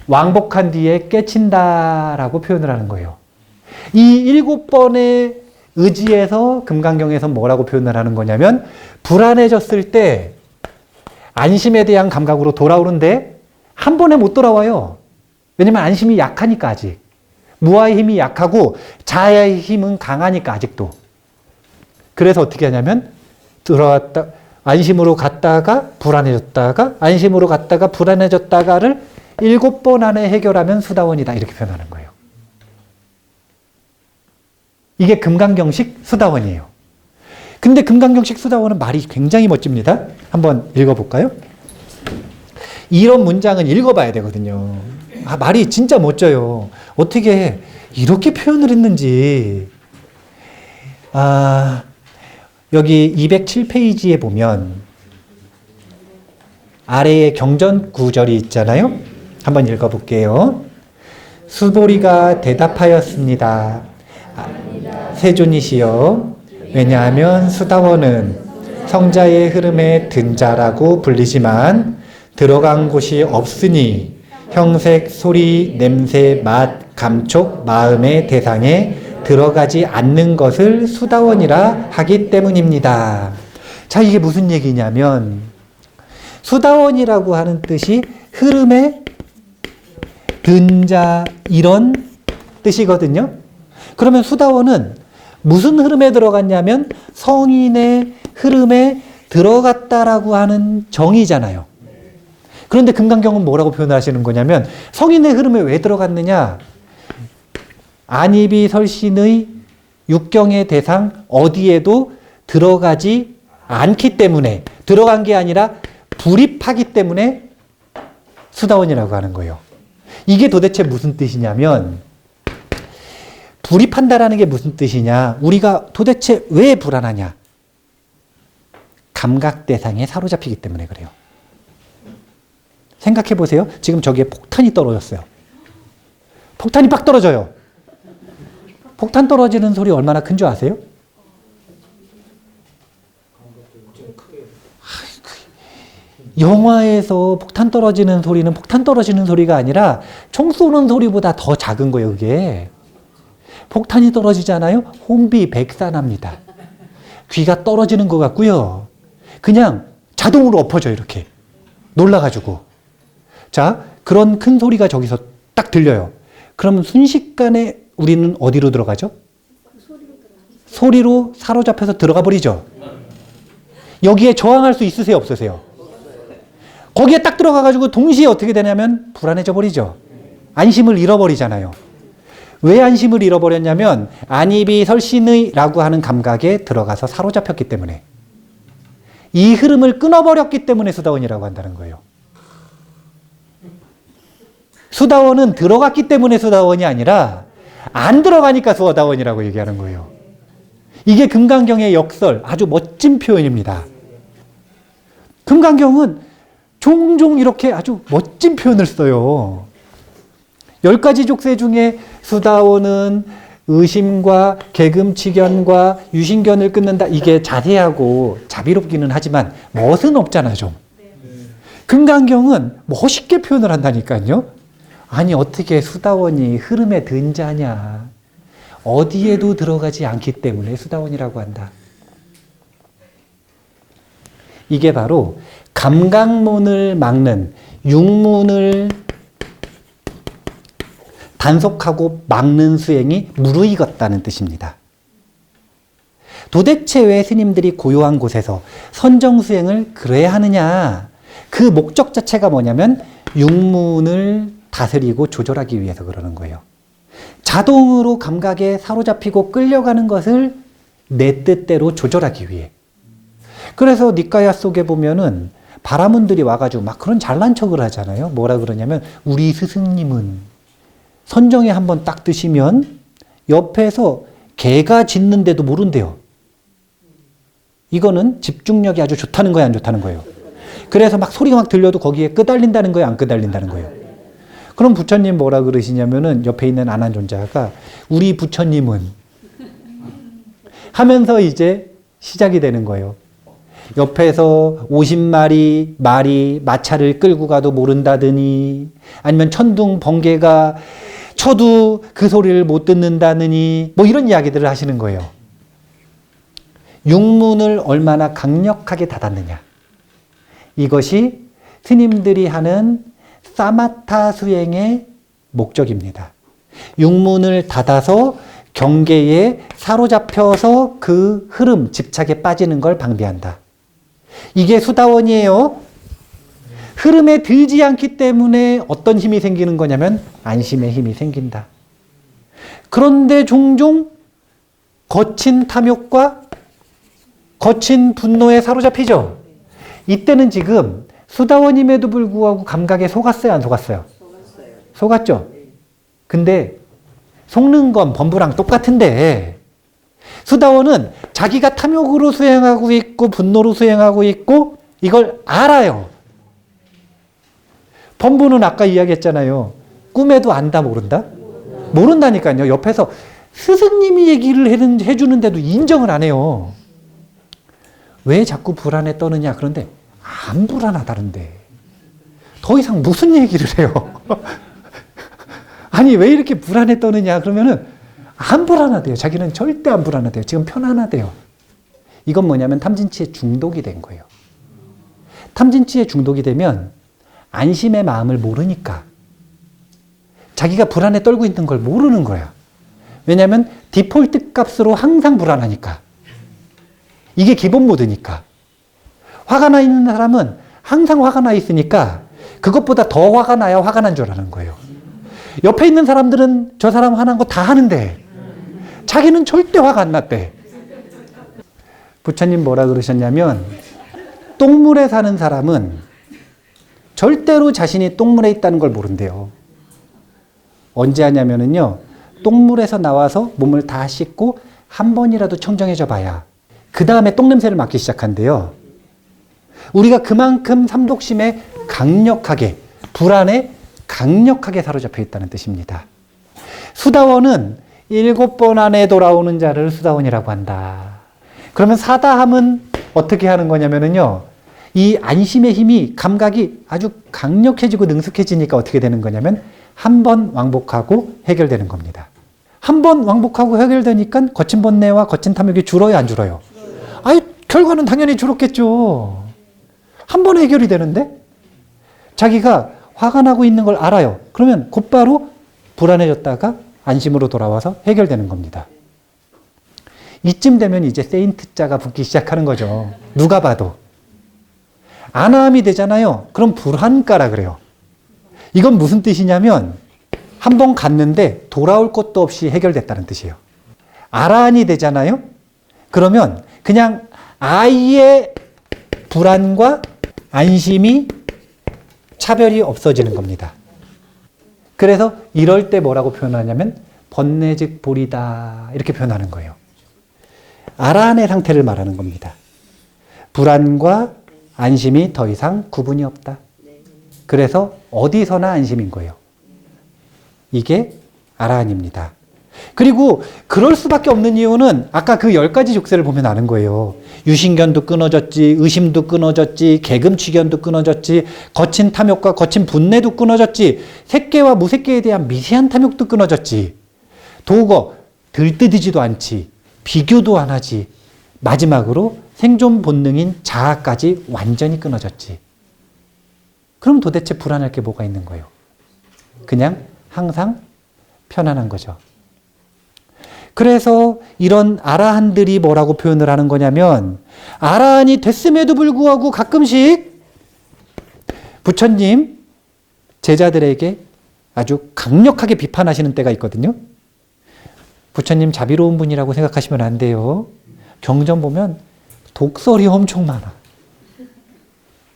왕복한 뒤에 깨친다라고 표현을 하는 거예요. 이 7번의 의지에서 금강경에서 뭐라고 표현을 하는 거냐면 불안해졌을 때 안심에 대한 감각으로 돌아오는데 한 번에 못 돌아와요. 왜냐면 안심이 약하니까 아직. 무아의 힘이 약하고 자아의 힘은 강하니까 아직도. 그래서 어떻게 하냐면 들어왔다 안심으로 갔다가 불안해졌다가 안심으로 갔다가 불안해졌다가를 7번 안에 해결하면 수다원이다 이렇게 표현하는 거예요. 이게 금강경식 수다원이에요. 근데 금강경식 수다원은 말이 굉장히 멋집니다. 한번 읽어볼까요? 이런 문장은 읽어봐야 되거든요. 말이 진짜 멋져요. 어떻게 이렇게 표현을 했는지. 여기 207페이지에 보면 아래에 경전 구절이 있잖아요. 한번 읽어볼게요. 수보리가 대답하였습니다. 세존이시여, 왜냐하면 수다원은 성자의 흐름에 든 자라고 불리지만 들어간 곳이 없으니 형색, 소리, 냄새, 맛, 감촉, 마음의 대상에 들어가지 않는 것을 수다원이라 하기 때문입니다. 자, 이게 무슨 얘기냐면 수다원이라고 하는 뜻이 흐름에 든 자 이런 뜻이거든요. 그러면 수다원은 무슨 흐름에 들어갔냐면 성인의 흐름에 들어갔다라고 하는 정의잖아요. 그런데 금강경은 뭐라고 표현하시는 거냐면 성인의 흐름에 왜 들어갔느냐? 안입이 설신의 육경의 대상 어디에도 들어가지 않기 때문에, 들어간 게 아니라 불입하기 때문에 수다원이라고 하는 거예요. 이게 도대체 무슨 뜻이냐면 불입한다라는 게 무슨 뜻이냐? 우리가 도대체 왜 불안하냐? 감각 대상에 사로잡히기 때문에 그래요. 생각해 보세요. 지금 저기에 폭탄이 떨어졌어요. 폭탄이 빡 떨어져요. 폭탄 떨어지는 소리 얼마나 큰 줄 아세요? 영화에서 폭탄 떨어지는 소리는 폭탄 떨어지는 소리가 아니라 총 쏘는 소리보다 더 작은 거예요, 그게. 폭탄이 떨어지잖아요? 혼비백산합니다. 귀가 떨어지는 것 같고요. 그냥 자동으로 엎어져요, 이렇게. 놀라가지고. 자, 그런 큰 소리가 저기서 딱 들려요. 그러면 순식간에 우리는 어디로 들어가죠? 소리로 사로잡혀서 들어가 버리죠. 여기에 저항할 수 있으세요, 없으세요? 거기에 딱 들어가가지고 동시에 어떻게 되냐면 불안해져 버리죠. 안심을 잃어버리잖아요. 왜 안심을 잃어버렸냐면 안입이 설신의 라고 하는 감각에 들어가서 사로잡혔기 때문에, 이 흐름을 끊어버렸기 때문에 수다원이라고 한다는 거예요. 수다원은 들어갔기 때문에 수다원이 아니라 안 들어가니까 수다원이라고 얘기하는 거예요. 이게 금강경의 역설, 아주 멋진 표현입니다. 금강경은 종종 이렇게 아주 멋진 표현을 써요. 10가지 족쇄 중에 수다원은 의심과 계금치견과 유신견을 끊는다. 이게 자세하고 자비롭기는 하지만 멋은 없잖아요, 좀. 금강경은 멋있게 표현을 한다니까요. 아니, 어떻게 수다원이 흐름에 든 자냐. 어디에도 들어가지 않기 때문에 수다원이라고 한다. 이게 바로 감각문을 막는 육문을 단속하고 막는 수행이 무르익었다는 뜻입니다. 도대체 왜 스님들이 고요한 곳에서 선정수행을 그래야 하느냐? 그 목적 자체가 뭐냐면 육문을 다스리고 조절하기 위해서 그러는 거예요. 자동으로 감각에 사로잡히고 끌려가는 것을 내 뜻대로 조절하기 위해. 그래서 니까야 속에 보면은 바라문들이 와가지고 막 그런 잘난 척을 하잖아요. 뭐라 그러냐면 우리 스승님은 선정에 한번 딱 드시면 옆에서 개가 짖는데도 모른대요. 이거는 집중력이 아주 좋다는 거예요, 안 좋다는 거예요? 그래서 막 소리가 막 들려도 거기에 끄달린다는 거예요, 안 끄달린다는 거예요? 그럼 부처님 뭐라 그러시냐면은 옆에 있는 안한존자가 우리 부처님은 하면서 이제 시작이 되는 거예요. 옆에서 50마리 말이 마차를 끌고 가도 모른다더니 아니면 천둥 번개가 쳐도 그 소리를 못 듣는다느니 뭐 이런 이야기들을 하시는 거예요. 육문을 얼마나 강력하게 닫았느냐. 이것이 스님들이 하는 사마타 수행의 목적입니다. 육문을 닫아서 경계에 사로잡혀서 그 흐름, 집착에 빠지는 걸 방비한다. 이게 수다원이에요. 흐름에 들지 않기 때문에 어떤 힘이 생기는 거냐면 안심의 힘이 생긴다. 그런데 종종 거친 탐욕과 거친 분노에 사로잡히죠. 이때는 지금 수다원임에도 불구하고 감각에 속았어요, 안 속았어요? 속았죠. 근데 속는 건 범부랑 똑같은데 수다원은 자기가 탐욕으로 수행하고 있고 분노로 수행하고 있고 이걸 알아요. 범부는 아까 이야기했잖아요. 꿈에도 안다 모른다? 모른다니까요. 옆에서 스승님이 얘기를 해주는데도 인정을 안 해요. 왜 자꾸 불안에 떠느냐? 그런데 안 불안하다는데 더 이상 무슨 얘기를 해요? 아니 왜 이렇게 불안에 떠느냐? 그러면은 안 불안하대요. 자기는 절대 안 불안하대요. 지금 편안하대요. 이건 뭐냐면 탐진치에 중독이 된 거예요. 탐진치에 중독이 되면 안심의 마음을 모르니까 자기가 불안에 떨고 있는 걸 모르는 거야. 왜냐하면 디폴트 값으로 항상 불안하니까. 이게 기본 모드니까. 화가 나 있는 사람은 항상 화가 나 있으니까 그것보다 더 화가 나야 화가 난 줄 아는 거예요. 옆에 있는 사람들은 저 사람 화난 거 다 하는데 자기는 절대 화가 안 났대. 부처님 뭐라 그러셨냐면 똥물에 사는 사람은 절대로 자신이 똥물에 있다는 걸 모른대요. 언제 하냐면은요, 똥물에서 나와서 몸을 다 씻고 한 번이라도 청정해져 봐야 그 다음에 똥냄새를 맡기 시작한대요. 우리가 그만큼 삼독심에 강력하게, 불안에 강력하게 사로잡혀 있다는 뜻입니다. 수다원은 7번 안에 돌아오는 자를 수다원이라고 한다. 그러면 사다함은 어떻게 하는 거냐면요, 이 안심의 힘이, 감각이 아주 강력해지고 능숙해지니까 어떻게 되는 거냐면 한 번 왕복하고 해결되는 겁니다. 한 번 왕복하고 해결되니까 거친 번뇌와 거친 탐욕이 줄어요, 안 줄어요? 아니, 결과는 당연히 줄었겠죠. 한 번 해결이 되는데 자기가 화가 나고 있는 걸 알아요. 그러면 곧바로 불안해졌다가 안심으로 돌아와서 해결되는 겁니다. 이쯤 되면 이제 세인트자가 붙기 시작하는 거죠. 누가 봐도. 안함이 되잖아요. 그럼 불안가라 그래요. 이건 무슨 뜻이냐면 한 번 갔는데 돌아올 것도 없이 해결됐다는 뜻이에요. 아라한이 되잖아요. 그러면 그냥 아예 불안과 안심이 차별이 없어지는 겁니다. 그래서 이럴 때 뭐라고 표현하냐면 번뇌즉 보리다 이렇게 표현하는 거예요. 아라한의 상태를 말하는 겁니다. 불안과 안심이 더 이상 구분이 없다. 그래서 어디서나 안심인 거예요. 이게 아라한입니다. 그리고 그럴 수밖에 없는 이유는 아까 그 10가지 족쇄를 보면 아는 거예요. 유신견도 끊어졌지, 의심도 끊어졌지, 계금취견도 끊어졌지, 거친 탐욕과 거친 분뇌도 끊어졌지, 색계와 무색계에 대한 미세한 탐욕도 끊어졌지. 도거, 들뜨지도 않지, 비교도 안 하지, 마지막으로 생존 본능인 자아까지 완전히 끊어졌지. 그럼 도대체 불안할 게 뭐가 있는 거예요? 그냥 항상 편안한 거죠. 그래서 이런 아라한들이 뭐라고 표현을 하는 거냐면, 아라한이 됐음에도 불구하고 가끔씩 부처님 제자들에게 아주 강력하게 비판하시는 때가 있거든요. 부처님 자비로운 분이라고 생각하시면 안 돼요. 경전 보면 독설이 엄청 많아.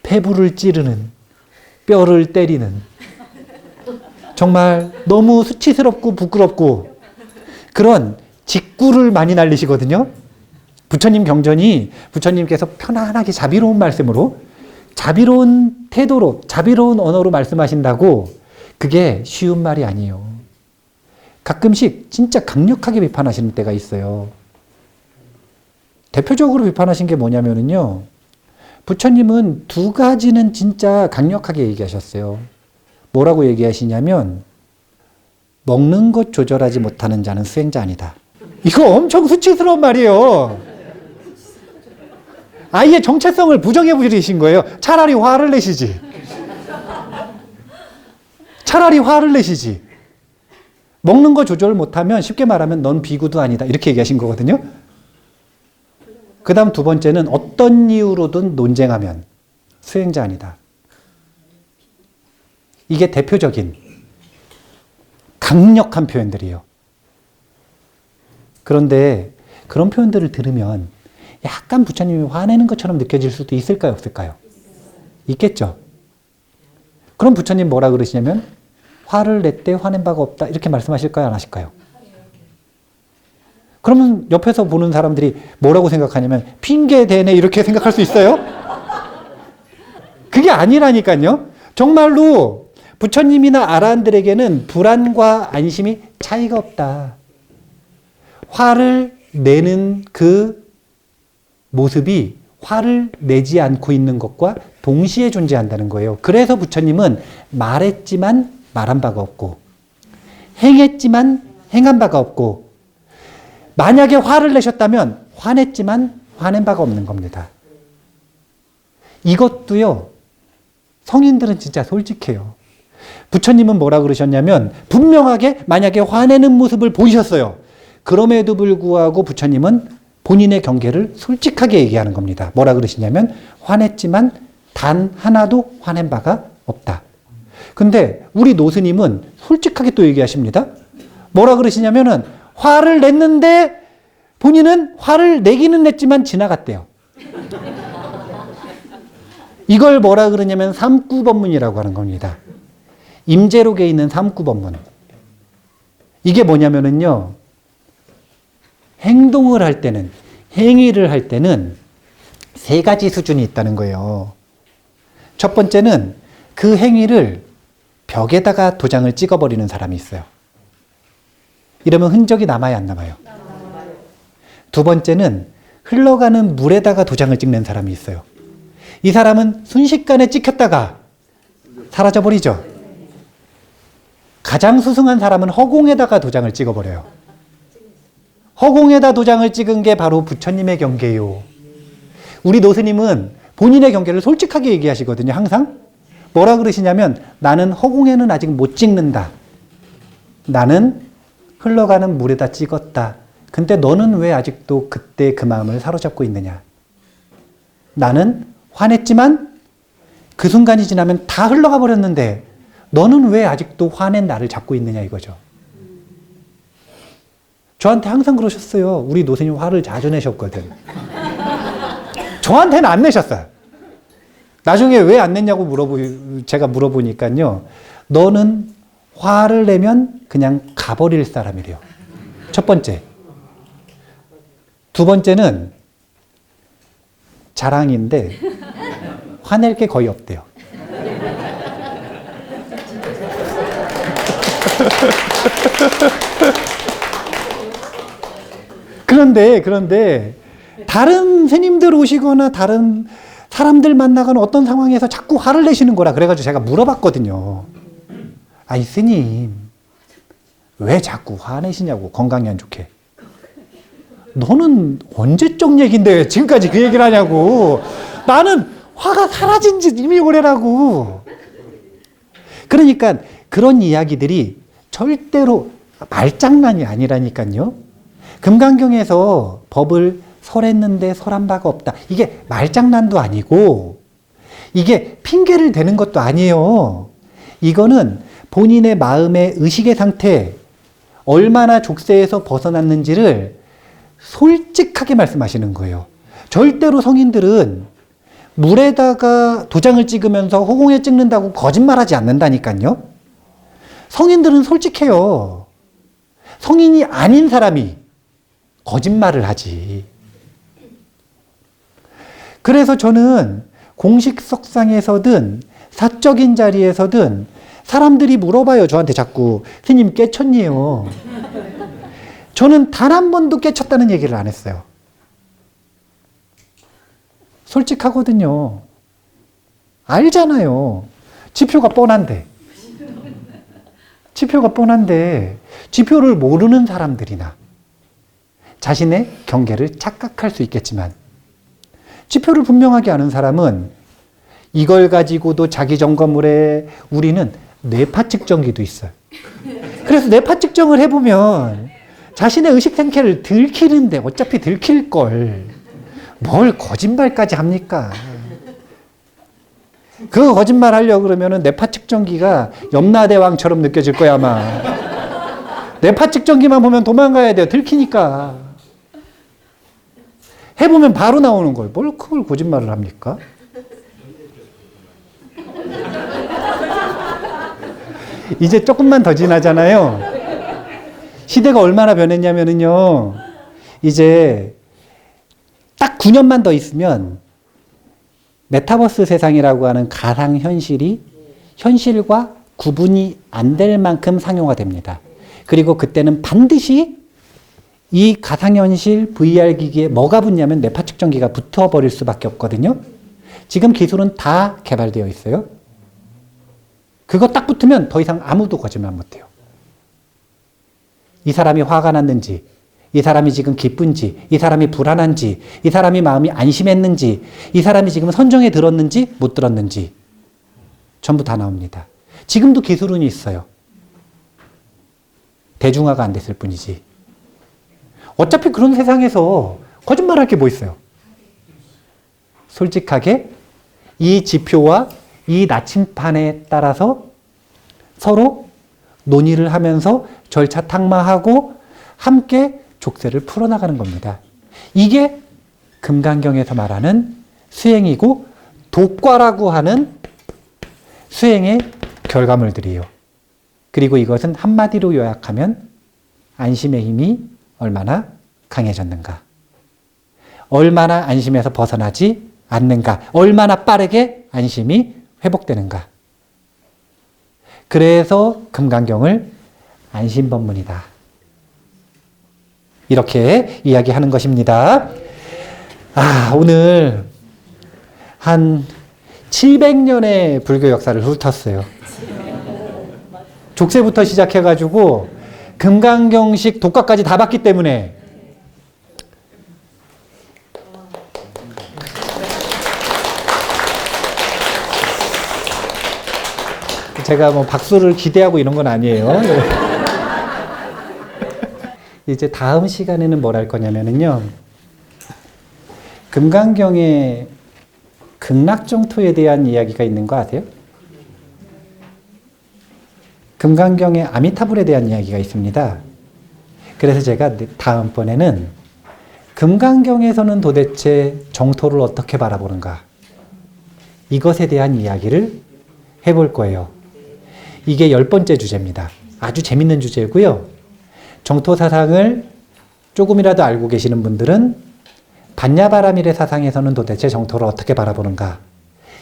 폐부를 찌르는, 뼈를 때리는, 정말 너무 수치스럽고 부끄럽고 그런 직구를 많이 날리시거든요. 부처님 경전이 부처님께서 편안하게 자비로운 말씀으로, 자비로운 태도로, 자비로운 언어로 말씀하신다고 그게 쉬운 말이 아니에요. 가끔씩 진짜 강력하게 비판하시는 때가 있어요. 대표적으로 비판하신 게 뭐냐면요. 부처님은 두 가지는 진짜 강력하게 얘기하셨어요. 뭐라고 얘기하시냐면, 먹는 것 조절하지 못하는 자는 수행자 아니다. 이거 엄청 수치스러운 말이에요. 아예 정체성을 부정해 버리신 거예요. 차라리 화를 내시지. 차라리 화를 내시지. 먹는 거 조절 못하면 쉽게 말하면 넌 비구도 아니다. 이렇게 얘기하신 거거든요. 그 다음 두 번째는 어떤 이유로든 논쟁하면 수행자 아니다. 이게 대표적인 강력한 표현들이에요. 그런데 그런 표현들을 들으면 약간 부처님이 화내는 것처럼 느껴질 수도 있을까요? 없을까요? 있겠죠. 그럼 부처님 뭐라 그러시냐면, 화를 냈대 화낸 바가 없다, 이렇게 말씀하실까요? 안 하실까요? 그러면 옆에서 보는 사람들이 뭐라고 생각하냐면, 핑계 대네, 이렇게 생각할 수 있어요? 그게 아니라니까요. 정말로 부처님이나 아라한들에게는 불안과 안심이 차이가 없다. 화를 내는 그 모습이 화를 내지 않고 있는 것과 동시에 존재한다는 거예요. 그래서 부처님은 말했지만 말한 바가 없고, 행했지만 행한 바가 없고, 만약에 화를 내셨다면 화냈지만 화낸 바가 없는 겁니다. 이것도요, 성인들은 진짜 솔직해요. 부처님은 뭐라 그러셨냐면, 분명하게 만약에 화내는 모습을 보이셨어요. 그럼에도 불구하고 부처님은 본인의 경계를 솔직하게 얘기하는 겁니다. 뭐라 그러시냐면, 화냈지만 단 하나도 화낸 바가 없다. 근데 우리 노스님은 솔직하게 또 얘기하십니다. 뭐라 그러시냐면은, 화를 냈는데 본인은 화를 내기는 냈지만 지나갔대요. 이걸 뭐라 그러냐면 삼구법문이라고 하는 겁니다. 임재록에 있는 삼구법문. 이게 뭐냐면은요, 행동을 할 때는, 행위를 할 때는 세 가지 수준이 있다는 거예요. 첫 번째는 그 행위를 벽에다가 도장을 찍어버리는 사람이 있어요. 이러면 흔적이 남아요, 안 남아요? 두 번째는 흘러가는 물에다가 도장을 찍는 사람이 있어요. 이 사람은 순식간에 찍혔다가 사라져버리죠. 가장 수승한 사람은 허공에다가 도장을 찍어버려요. 허공에다 도장을 찍은 게 바로 부처님의 경계요. 우리 노스님은 본인의 경계를 솔직하게 얘기하시거든요, 항상. 뭐라 그러시냐면, 나는 허공에는 아직 못 찍는다. 나는 흘러가는 물에다 찍었다. 근데 너는 왜 아직도 그때 그 마음을 사로잡고 있느냐? 나는 화냈지만 그 순간이 지나면 다 흘러가 버렸는데 너는 왜 아직도 화낸 나를 잡고 있느냐, 이거죠. 저한테 항상 그러셨어요. 우리 노스님 화를 자주 내셨거든. 저한테는 안 내셨어요. 나중에 왜 안 냈냐고 제가 물어보니까요. 너는 화를 내면 그냥 가버릴 사람이래요. 첫 번째. 두 번째는 자랑인데 화낼 게 거의 없대요. 그런데 다른 스님들 오시거나 다른 사람들 만나거나 어떤 상황에서 자꾸 화를 내시는 거라 그래가지고 제가 물어봤거든요. 아니 스님, 왜 자꾸 화내시냐고, 건강이 안 좋게. 너는 언제적 얘긴데 지금까지 그 얘기를 하냐고. 나는 화가 사라진 지 이미 오래라고. 그러니까 그런 이야기들이 절대로 말장난이 아니라니까요. 금강경에서 법을 설했는데 설한 바가 없다. 이게 말장난도 아니고 이게 핑계를 대는 것도 아니에요. 이거는 본인의 마음의 의식의 상태, 얼마나 족쇄에서 벗어났는지를 솔직하게 말씀하시는 거예요. 절대로 성인들은 물에다가 도장을 찍으면서 허공에 찍는다고 거짓말하지 않는다니까요. 성인들은 솔직해요. 성인이 아닌 사람이 거짓말을 하지. 그래서 저는 공식 석상에서든 사적인 자리에서든 사람들이 물어봐요. 저한테 자꾸 스님 깨쳤니요. 저는 단 한 번도 깨쳤다는 얘기를 안 했어요. 솔직하거든요. 알잖아요. 지표가 뻔한데. 지표가 뻔한데 지표를 모르는 사람들이나 자신의 경계를 착각할 수 있겠지만 지표를 분명하게 아는 사람은 이걸 가지고도 자기 점검을 해. 우리는 뇌파 측정기도 있어요. 그래서 뇌파 측정을 해보면 자신의 의식 상태를 들키는데 어차피 들킬걸 뭘 거짓말까지 합니까? 그 거짓말 하려고 그러면은 뇌파 측정기가 염라대왕처럼 느껴질 거야 아마. 뇌파 측정기만 보면 도망가야 돼요. 들키니까. 해보면 바로 나오는 걸. 뭘 그걸 거짓말을 합니까? 이제 조금만 더 지나잖아요. 시대가 얼마나 변했냐면요. 이제 딱 9년만 더 있으면 메타버스 세상이라고 하는 가상현실이 현실과 구분이 안 될 만큼 상용화됩니다. 그리고 그때는 반드시 이 가상현실 VR 기기에 뭐가 붙냐면 뇌파 측정기가 붙어버릴 수밖에 없거든요. 지금 기술은 다 개발되어 있어요. 그거 딱 붙으면 더 이상 아무도 거짓말 못해요. 이 사람이 화가 났는지, 이 사람이 지금 기쁜지, 이 사람이 불안한지, 이 사람이 마음이 안심했는지, 이 사람이 지금 선정에 들었는지 못 들었는지 전부 다 나옵니다. 지금도 기술은 있어요. 대중화가 안 됐을 뿐이지. 어차피 그런 세상에서 거짓말할 게 뭐 있어요? 솔직하게 이 지표와 이 나침판에 따라서 서로 논의를 하면서 절차 탁마하고 함께 족쇄를 풀어나가는 겁니다. 이게 금강경에서 말하는 수행이고 독과라고 하는 수행의 결과물들이에요. 그리고 이것은 한마디로 요약하면 안심의 힘이 얼마나 강해졌는가, 얼마나 안심에서 벗어나지 않는가, 얼마나 빠르게 안심이 회복되는가. 그래서 금강경을 안심법문이다, 이렇게 이야기하는 것입니다. 오늘 한 700년의 불교 역사를 훑었어요. 족쇄부터 시작해가지고 금강경식 독과까지 다 봤기 때문에 제가 뭐 박수를 기대하고 이런 건 아니에요. 이제 다음 시간에는 뭘 할 거냐면요. 금강경의 극락정토에 대한 이야기가 있는 거 아세요? 금강경의 아미타불에 대한 이야기가 있습니다. 그래서 제가 다음번에는 금강경에서는 도대체 정토를 어떻게 바라보는가, 이것에 대한 이야기를 해볼 거예요. 이게 10번째 주제입니다. 아주 재밌는 주제고요. 정토 사상을 조금이라도 알고 계시는 분들은 반야바라밀의 사상에서는 도대체 정토를 어떻게 바라보는가,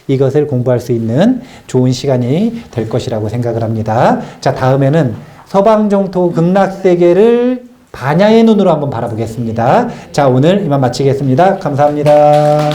이것을 공부할 수 있는 좋은 시간이 될 것이라고 생각을 합니다. 자, 다음에는 서방정토 극락세계를 반야의 눈으로 한번 바라보겠습니다. 자, 오늘 이만 마치겠습니다. 감사합니다.